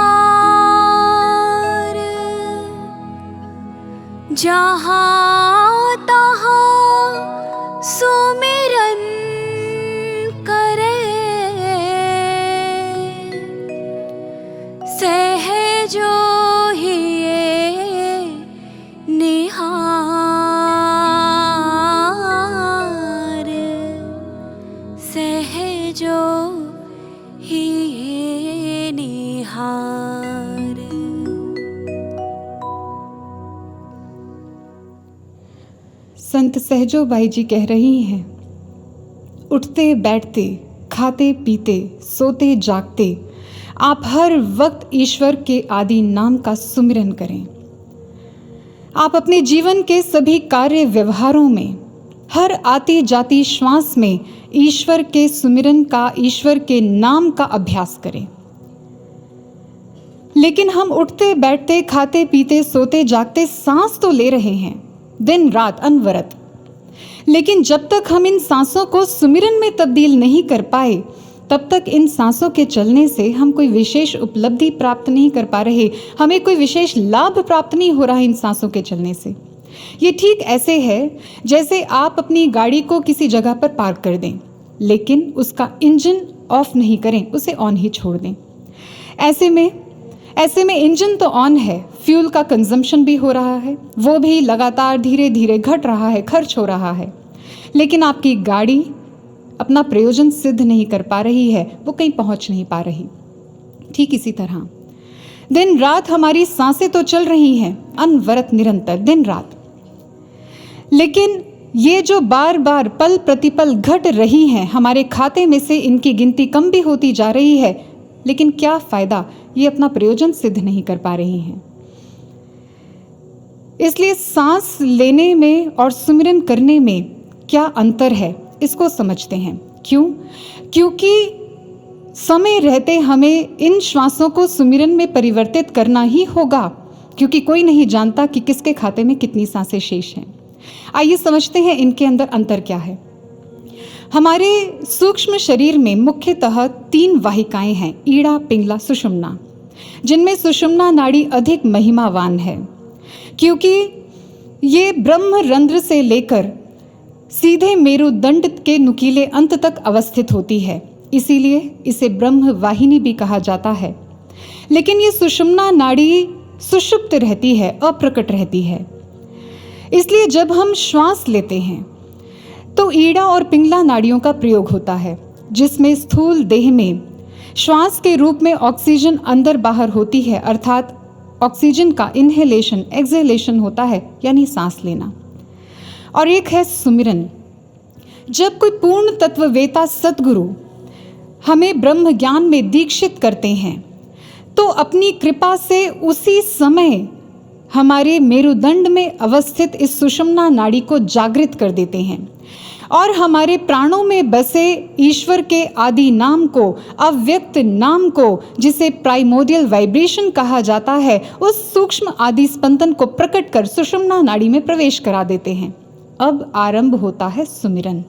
जहाँ तहाँ सुमिरन करे, सहजो ही निहार, सहजो ही निहार। संत सहजो बाई जी कह रही हैं, उठते बैठते, खाते पीते, सोते जागते आप हर वक्त ईश्वर के आदि नाम का सुमिरन करें। आप अपने जीवन के सभी कार्य व्यवहारों में, हर आती जाती श्वास में ईश्वर के सुमिरन का, ईश्वर के नाम का अभ्यास करें। लेकिन हम उठते बैठते, खाते पीते, सोते जागते सांस तो ले रहे हैं दिन रात अनवरत, लेकिन जब तक हम इन सांसों को सुमिरन में तब्दील नहीं कर पाए, तब तक इन सांसों के चलने से हम कोई विशेष उपलब्धि प्राप्त नहीं कर पा रहे, हमें कोई विशेष लाभ प्राप्त नहीं हो रहा इन सांसों के चलने से। ये ठीक ऐसे है जैसे आप अपनी गाड़ी को किसी जगह पर पार्क कर दें, लेकिन उसका इंजन ऑफ नहीं करें, उसे ऑन ही छोड़ दें। ऐसे में इंजन तो ऑन है, फ्यूल का कंजम्पशन भी हो रहा है, वो भी लगातार धीरे धीरे घट रहा है, खर्च हो रहा है, लेकिन आपकी गाड़ी अपना प्रयोजन सिद्ध नहीं कर पा रही है, वो कहीं पहुंच नहीं पा रही। ठीक इसी तरह दिन रात हमारी सांसें तो चल रही हैं अनवरत निरंतर दिन रात, लेकिन ये जो बार बार पल प्रतिपल घट रही हैं, हमारे खाते में से इनकी गिनती कम भी होती जा रही है, लेकिन क्या फायदा, ये अपना प्रयोजन सिद्ध नहीं कर पा रही हैं। इसलिए सांस लेने में और सुमिरन करने में क्या अंतर है, इसको समझते हैं। क्यों? क्योंकि समय रहते हमें इन श्वासों को सुमिरन में परिवर्तित करना ही होगा, क्योंकि कोई नहीं जानता कि किसके खाते में कितनी सांसें शेष हैं। आइए समझते हैं इनके अंदर अंतर क्या है। हमारे सूक्ष्म शरीर में मुख्यतः 3 वाहिकाएं हैं, ईड़ा, पिंगला, सुषुम्ना, जिनमें सुषुम्ना नाड़ी अधिक महिमावान है, क्योंकि ये ब्रह्म रंध्र से लेकर सीधे मेरुदंड के नुकीले अंत तक अवस्थित होती है, इसीलिए इसे ब्रह्म वाहिनी भी कहा जाता है। लेकिन ये सुषुम्ना नाड़ी सुषुप्त रहती है, अप्रकट रहती है। इसलिए जब हम श्वास लेते हैं तो ईड़ा और पिंगला नाड़ियों का प्रयोग होता है, जिसमें स्थूल देह में श्वास के रूप में ऑक्सीजन अंदर बाहर होती है, अर्थात ऑक्सीजन का इनहेलेशन एक्सहेलेशन होता है, यानी सांस लेना। और एक है सुमिरन। जब कोई पूर्ण तत्ववेता सद्गुरु हमें ब्रह्म ज्ञान में दीक्षित करते हैं तो अपनी कृपा से उसी समय हमारे मेरुदंड में अवस्थित इस सुषुम्ना नाड़ी को जागृत कर देते हैं और हमारे प्राणों में बसे ईश्वर के आदि नाम को, अव्यक्त नाम को, जिसे प्राइमोडियल वाइब्रेशन कहा जाता है, उस सूक्ष्म आदि स्पंदन को प्रकट कर सुषुम्ना नाड़ी में प्रवेश करा देते हैं। अब आरंभ होता है सुमिरन।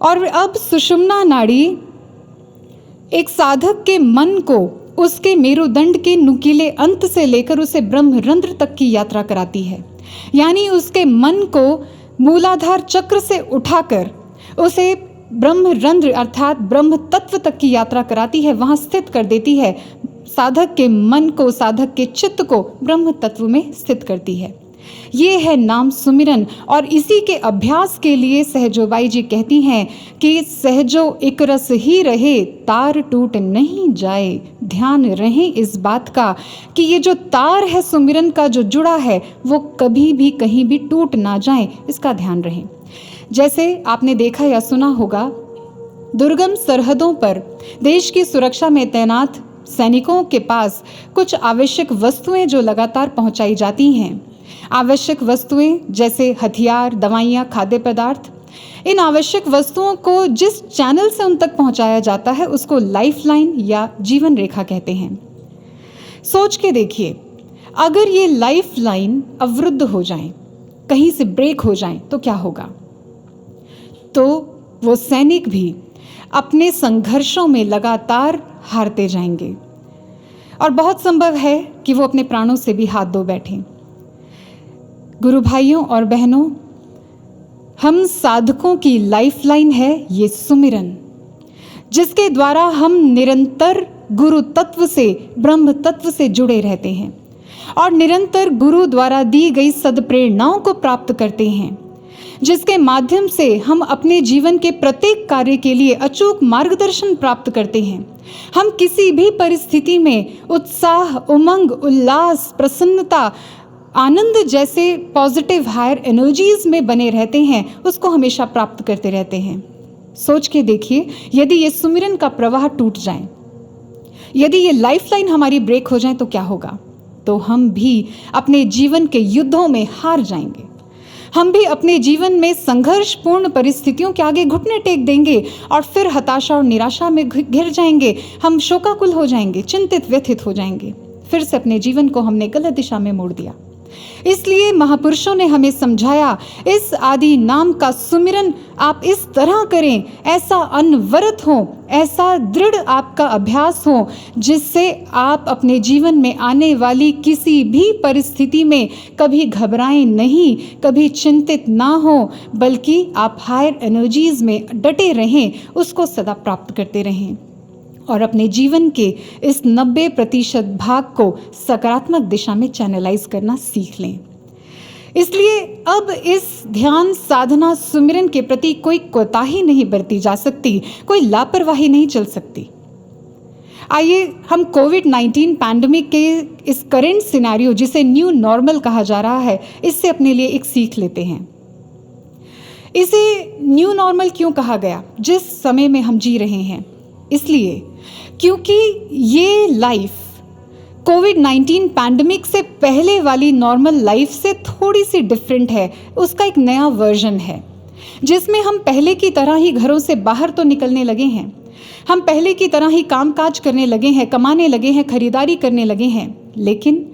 और अब सुषुम्ना नाड़ी एक साधक के मन को उसके मेरुदंड के नुकीले अंत से लेकर उसे ब्रह्मरंध्र तक की यात्रा कराती है, यानी उसके मन को मूलाधार चक्र से उठाकर उसे ब्रह्मरंध्र अर्थात ब्रह्म तत्व तक की यात्रा कराती है, वहां स्थित कर देती है। साधक के मन को, साधक के चित्त को ब्रह्म तत्व में स्थित करती है। ये है नाम सुमिरन। और इसी के अभ्यास के लिए सहजोबाई जी कहती हैं कि सहजो एक रस ही रहे, तार टूट नहीं जाए। ध्यान रहे इस बात का कि ये जो तार है सुमिरन का जो जुड़ा है, वो कभी भी कहीं भी टूट ना जाए, इसका ध्यान रहे। जैसे आपने देखा या सुना होगा, दुर्गम सरहदों पर देश की सुरक्षा में तैनात सैनिकों के पास कुछ आवश्यक वस्तुएं जो लगातार पहुंचाई जाती हैं। आवश्यक वस्तुएं जैसे हथियार, दवाइयाँ, खाद्य पदार्थ, इन आवश्यक वस्तुओं को जिस चैनल से उन तक पहुंचाया जाता है उसको लाइफलाइन या जीवन रेखा कहते हैं। सोच के देखिए, अगर ये लाइफलाइन अवरुद्ध हो जाए, कहीं से ब्रेक हो जाए तो क्या होगा? तो वो सैनिक भी अपने संघर्षों में लगातार हारते जाएंगे और बहुत संभव है कि वो अपने प्राणों से भी हाथ धो बैठें। गुरु भाइयों और बहनों, हम साधकों की लाइफलाइन है ये सुमिरन, जिसके द्वारा हम निरंतर गुरु तत्व से, ब्रह्म तत्व से जुड़े रहते हैं और निरंतर गुरु द्वारा दी गई सद्प्रेरणाओं को प्राप्त करते हैं, जिसके माध्यम से हम अपने जीवन के प्रत्येक कार्य के लिए अचूक मार्गदर्शन प्राप्त करते हैं। हम किसी भी परिस्थिति में उत्साह, उमंग, उल्लास, प्रसन्नता, आनंद जैसे पॉजिटिव हायर एनर्जीज में बने रहते हैं, उसको हमेशा प्राप्त करते रहते हैं। सोच के देखिए, यदि ये सुमिरन का प्रवाह टूट जाए, यदि ये लाइफलाइन हमारी ब्रेक हो जाए तो क्या होगा? तो हम भी अपने जीवन के युद्धों में हार जाएंगे। हम भी अपने जीवन में संघर्षपूर्ण परिस्थितियों के आगे घुटने टेक देंगे और फिर हताशा और निराशा में घिर जाएंगे। हम शोकाकुल हो जाएंगे, चिंतित, व्यथित हो जाएंगे। फिर से अपने जीवन को हमने गलत दिशा में मोड़ दिया। इसलिए महापुरुषों ने हमें समझाया, इस आदि नाम का सुमिरन आप इस तरह करें, ऐसा अनवरत हो, ऐसा दृढ़ आपका अभ्यास हो, जिससे आप अपने जीवन में आने वाली किसी भी परिस्थिति में कभी घबराएं नहीं, कभी चिंतित ना हो, बल्कि आप हायर एनर्जीज में डटे रहें, उसको सदा प्राप्त करते रहें। और अपने जीवन के इस 90% भाग को सकारात्मक दिशा में चैनलाइज करना सीख लें। इसलिए अब इस ध्यान साधना सुमिरन के प्रति कोई कोताही नहीं बरती जा सकती, कोई लापरवाही नहीं चल सकती। आइए हम कोविड-19 पैंडेमिक के इस करेंट सिनेरियो, जिसे न्यू नॉर्मल कहा जा रहा है, इससे अपने लिए एक सीख लेते हैं। इसे न्यू नॉर्मल क्यों कहा गया? जिस समय में हम जी रहे हैं, इसलिए क्योंकि ये लाइफ कोविड-19 पैंडेमिक से पहले वाली नॉर्मल लाइफ से थोड़ी सी डिफरेंट है। उसका एक नया वर्जन है, जिसमें हम पहले की तरह ही घरों से बाहर तो निकलने लगे हैं, हम पहले की तरह ही कामकाज करने लगे हैं, कमाने लगे हैं, खरीदारी करने लगे हैं, लेकिन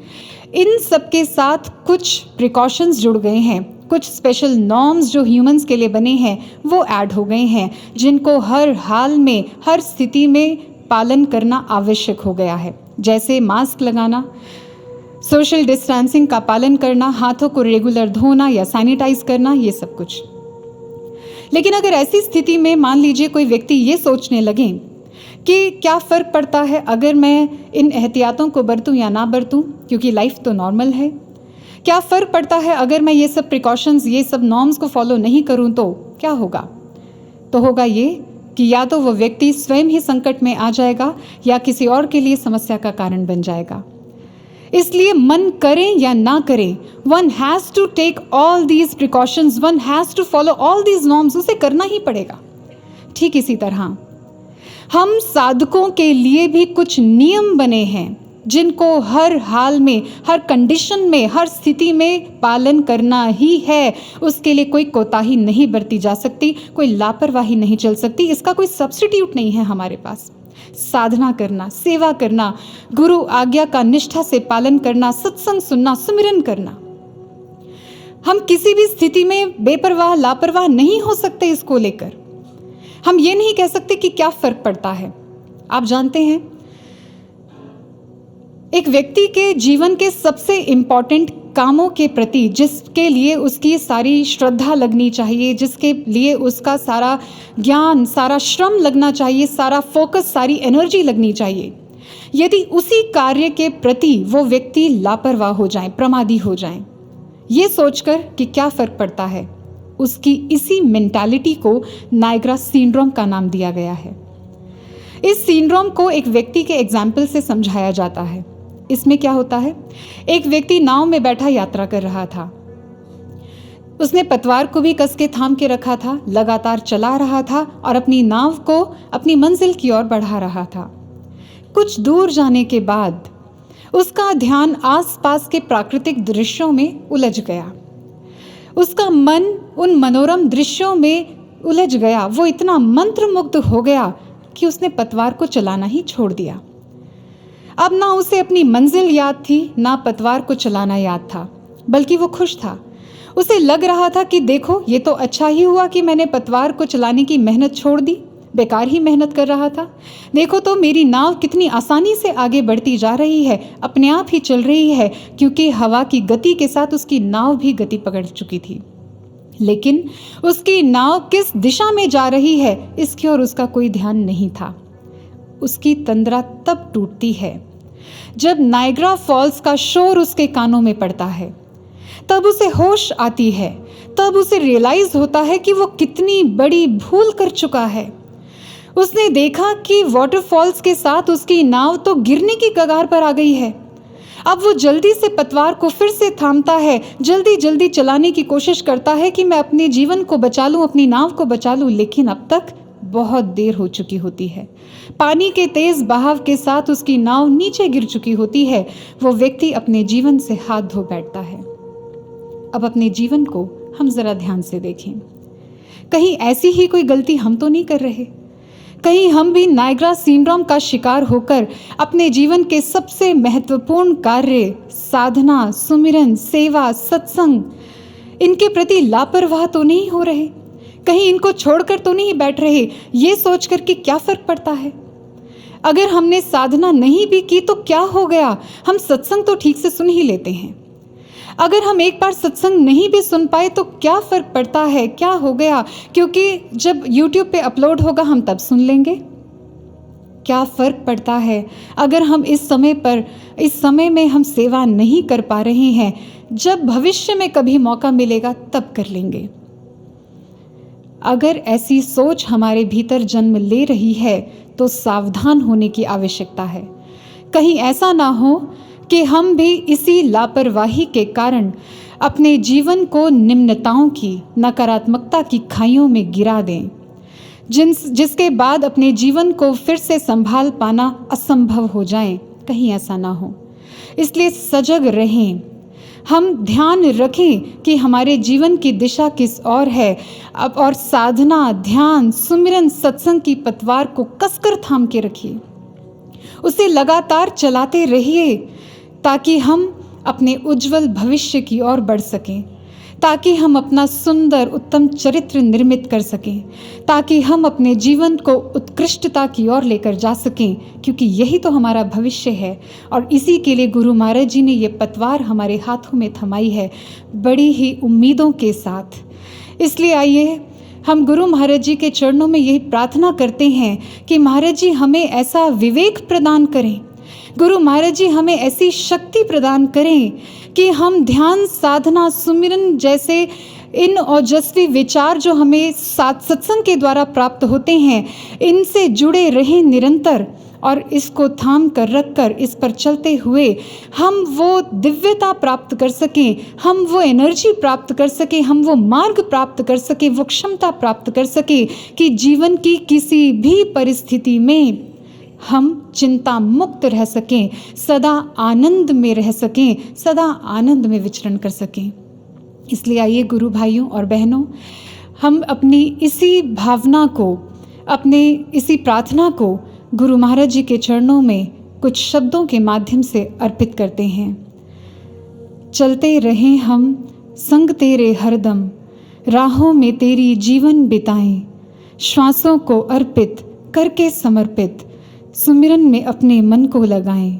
इन सब के साथ कुछ प्रिकॉशंस जुड़ गए हैं, कुछ स्पेशल नॉर्म्स जो ह्यूमंस के लिए बने हैं वो ऐड हो गए हैं, जिनको हर हाल में, हर स्थिति में पालन करना आवश्यक हो गया है। जैसे मास्क लगाना, सोशल डिस्टेंसिंग का पालन करना, हाथों को रेगुलर धोना या सैनिटाइज करना, ये सब कुछ। लेकिन अगर ऐसी स्थिति में मान लीजिए कोई व्यक्ति ये सोचने लगे कि क्या फ़र्क पड़ता है अगर मैं इन एहतियातों को बरतूं या ना बरतूं, क्योंकि लाइफ तो नॉर्मल है। क्या फ़र्क पड़ता है अगर मैं ये सब प्रिकॉशंस, ये सब नॉर्म्स को फॉलो नहीं करूं तो क्या होगा? तो होगा ये कि या तो वो व्यक्ति स्वयं ही संकट में आ जाएगा या किसी और के लिए समस्या का कारण बन जाएगा। इसलिए मन करें या ना करें, one has to take all these precautions, one has to follow all these norms, उसे करना ही पड़ेगा। ठीक इसी तरह हम साधकों के लिए भी कुछ नियम बने हैं जिनको हर हाल में, हर कंडीशन में, हर स्थिति में पालन करना ही है। उसके लिए कोई कोताही नहीं बरती जा सकती, कोई लापरवाही नहीं चल सकती। इसका कोई सब्स्टिट्यूट नहीं है हमारे पास। साधना करना, सेवा करना, गुरु आज्ञा का निष्ठा से पालन करना, सत्संग सुनना, सुमिरन करना, हम किसी भी स्थिति में बेपरवाह, लापरवाह नहीं हो सकते। इसको लेकर हम ये नहीं कह सकते कि क्या फर्क पड़ता है। आप जानते हैं, एक व्यक्ति के जीवन के सबसे इम्पॉर्टेंट कामों के प्रति, जिसके लिए उसकी सारी श्रद्धा लगनी चाहिए, जिसके लिए उसका सारा ज्ञान, सारा श्रम लगना चाहिए, सारा फोकस, सारी एनर्जी लगनी चाहिए, यदि उसी कार्य के प्रति वो व्यक्ति लापरवाह हो जाए, प्रमादी हो जाए, ये सोचकर कि क्या फ़र्क पड़ता है, उसकी इसी मेंटालिटी को नायग्रा सिंड्रोम का नाम दिया गया है। इस सिंड्रोम को एक व्यक्ति के एग्जाम्पल से समझाया जाता है। इसमें क्या होता है, एक व्यक्ति नाव में बैठा यात्रा कर रहा था। उसने पतवार को भी कस के थाम के रखा था, लगातार चला रहा था और अपनी नाव को अपनी मंजिल की ओर बढ़ा रहा था। कुछ दूर जाने के बाद उसका ध्यान आसपास के प्राकृतिक दृश्यों में उलझ गया। उसका मन उन मनोरम दृश्यों में उलझ गया। वो इतना मंत्रमुग्ध हो गया कि उसने पतवार को चलाना ही छोड़ दिया। अब ना उसे अपनी मंजिल याद थी, ना पतवार को चलाना याद था, बल्कि वो खुश था। उसे लग रहा था कि देखो, ये तो अच्छा ही हुआ कि मैंने पतवार को चलाने की मेहनत छोड़ दी, बेकार ही मेहनत कर रहा था। देखो तो मेरी नाव कितनी आसानी से आगे बढ़ती जा रही है, अपने आप ही चल रही है, क्योंकि हवा की गति के साथ उसकी नाव भी गति पकड़ चुकी थी। लेकिन उसकी नाव किस दिशा में जा रही है, इसकी ओर उसका कोई ध्यान नहीं था। उसकी तंद्रा तब टूटती है जब नायग्रा फॉल्स का शोर उसके कानों में पड़ता है। तब उसे होश आती है, तब उसे रियलाइज होता है कि वो कितनी बड़ी भूल कर चुका है। उसने देखा कि वाटरफॉल्स के साथ उसकी नाव तो गिरने की कगार पर आ गई है। अब वो जल्दी से पतवार को फिर से थामता है, जल्दी जल्दी चलाने की कोशिश करता है कि मैं अपने जीवन को बचा लूं, अपनी नाव को बचा लूं, लेकिन अब तक बहुत देर हो चुकी होती है। पानी के तेज बहाव के साथ उसकी नाव नीचे गिर चुकी होती है। वो व्यक्ति अपने जीवन से हाथ धो बैठता है। अब अपने जीवन को हम जरा ध्यान से देखें। कहीं ऐसी ही कोई गलती हम तो नहीं कर रहे? कहीं हम भी नायग्रा सिंड्रोम का शिकार होकर अपने जीवन के सबसे महत्वपूर्ण कार्य, साधना, सुमिरन, सेवा, सत्संग, इनके प्रति लापरवाह तो नहीं हो रहे? कहीं इनको छोड़कर तो नहीं बैठ रहे, ये सोचकर कि क्या फर्क पड़ता है? अगर हमने साधना नहीं भी की तो क्या हो गया, हम सत्संग तो ठीक से सुन ही लेते हैं। अगर हम एक बार सत्संग नहीं भी सुन पाए तो क्या फ़र्क पड़ता है, क्या हो गया, क्योंकि जब YouTube पे अपलोड होगा हम तब सुन लेंगे। क्या फ़र्क पड़ता है अगर हम इस समय में हम सेवा नहीं कर पा रहे हैं, जब भविष्य में कभी मौका मिलेगा तब कर लेंगे। अगर ऐसी सोच हमारे भीतर जन्म ले रही है तो सावधान होने की आवश्यकता है। कहीं ऐसा ना हो कि हम भी इसी लापरवाही के कारण अपने जीवन को निम्नताओं की, नकारात्मकता की खाइयों में गिरा दें, जिसके बाद अपने जीवन को फिर से संभाल पाना असंभव हो जाए। कहीं ऐसा ना हो, इसलिए सजग रहें। हम ध्यान रखें कि हमारे जीवन की दिशा किस ओर है, और साधना, ध्यान, सुमिरन, सत्संग की पतवार को कसकर थाम के रखिए। उसे लगातार चलाते रहिए ताकि हम अपने उज्जवल भविष्य की ओर बढ़ सकें, ताकि हम अपना सुंदर उत्तम चरित्र निर्मित कर सकें, ताकि हम अपने जीवन को उत्कृष्टता की ओर लेकर जा सकें, क्योंकि यही तो हमारा भविष्य है। और इसी के लिए गुरु महाराज जी ने ये पतवार हमारे हाथों में थमाई है, बड़ी ही उम्मीदों के साथ। इसलिए आइए हम गुरु महाराज जी के चरणों में यही प्रार्थना करते हैं कि महाराज जी हमें ऐसा विवेक प्रदान करें, गुरु महाराज जी हमें ऐसी शक्ति प्रदान करें कि हम ध्यान, साधना, सुमिरन जैसे इन ओजस्वी विचार जो हमें सत्संग के द्वारा प्राप्त होते हैं, इनसे जुड़े रहें निरंतर, और इसको थाम कर रख कर इस पर चलते हुए हम वो दिव्यता प्राप्त कर सकें, हम वो एनर्जी प्राप्त कर सकें, हम वो मार्ग प्राप्त कर सकें, वो क्षमता प्राप्त कर सकें कि जीवन की किसी भी परिस्थिति में हम चिंता मुक्त रह सकें, सदा आनंद में रह सकें, सदा आनंद में विचरण कर सकें। इसलिए आइए गुरु भाइयों और बहनों, हम अपनी इसी भावना को, अपने इसी प्रार्थना को गुरु महाराज जी के चरणों में कुछ शब्दों के माध्यम से अर्पित करते हैं। चलते रहें हम संग तेरे हरदम, राहों में तेरी जीवन बिताएं, श्वासों को अर्पित करके समर्पित, सुमिरन में अपने मन को लगाएं।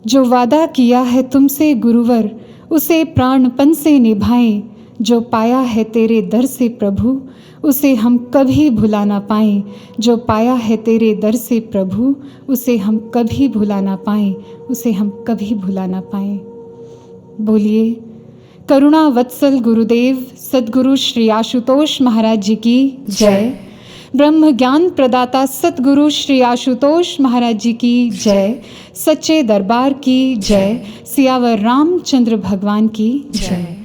जो वादा किया है तुमसे गुरुवर, उसे प्राणपन से निभाएं। जो पाया है तेरे दर से प्रभु, उसे हम कभी भुला ना पाएं। जो पाया है तेरे दर से प्रभु, उसे हम कभी भुला ना पाएं, उसे हम कभी भुला ना पाएं। बोलिए करुणा वत्सल गुरुदेव सद्गुरु श्री आशुतोष महाराज जी की जय। ब्रह्म ज्ञान प्रदाता सतगुरु श्री आशुतोष महाराज जी की जय। सच्चे दरबार की जय। सियावर रामचंद्र भगवान की जय।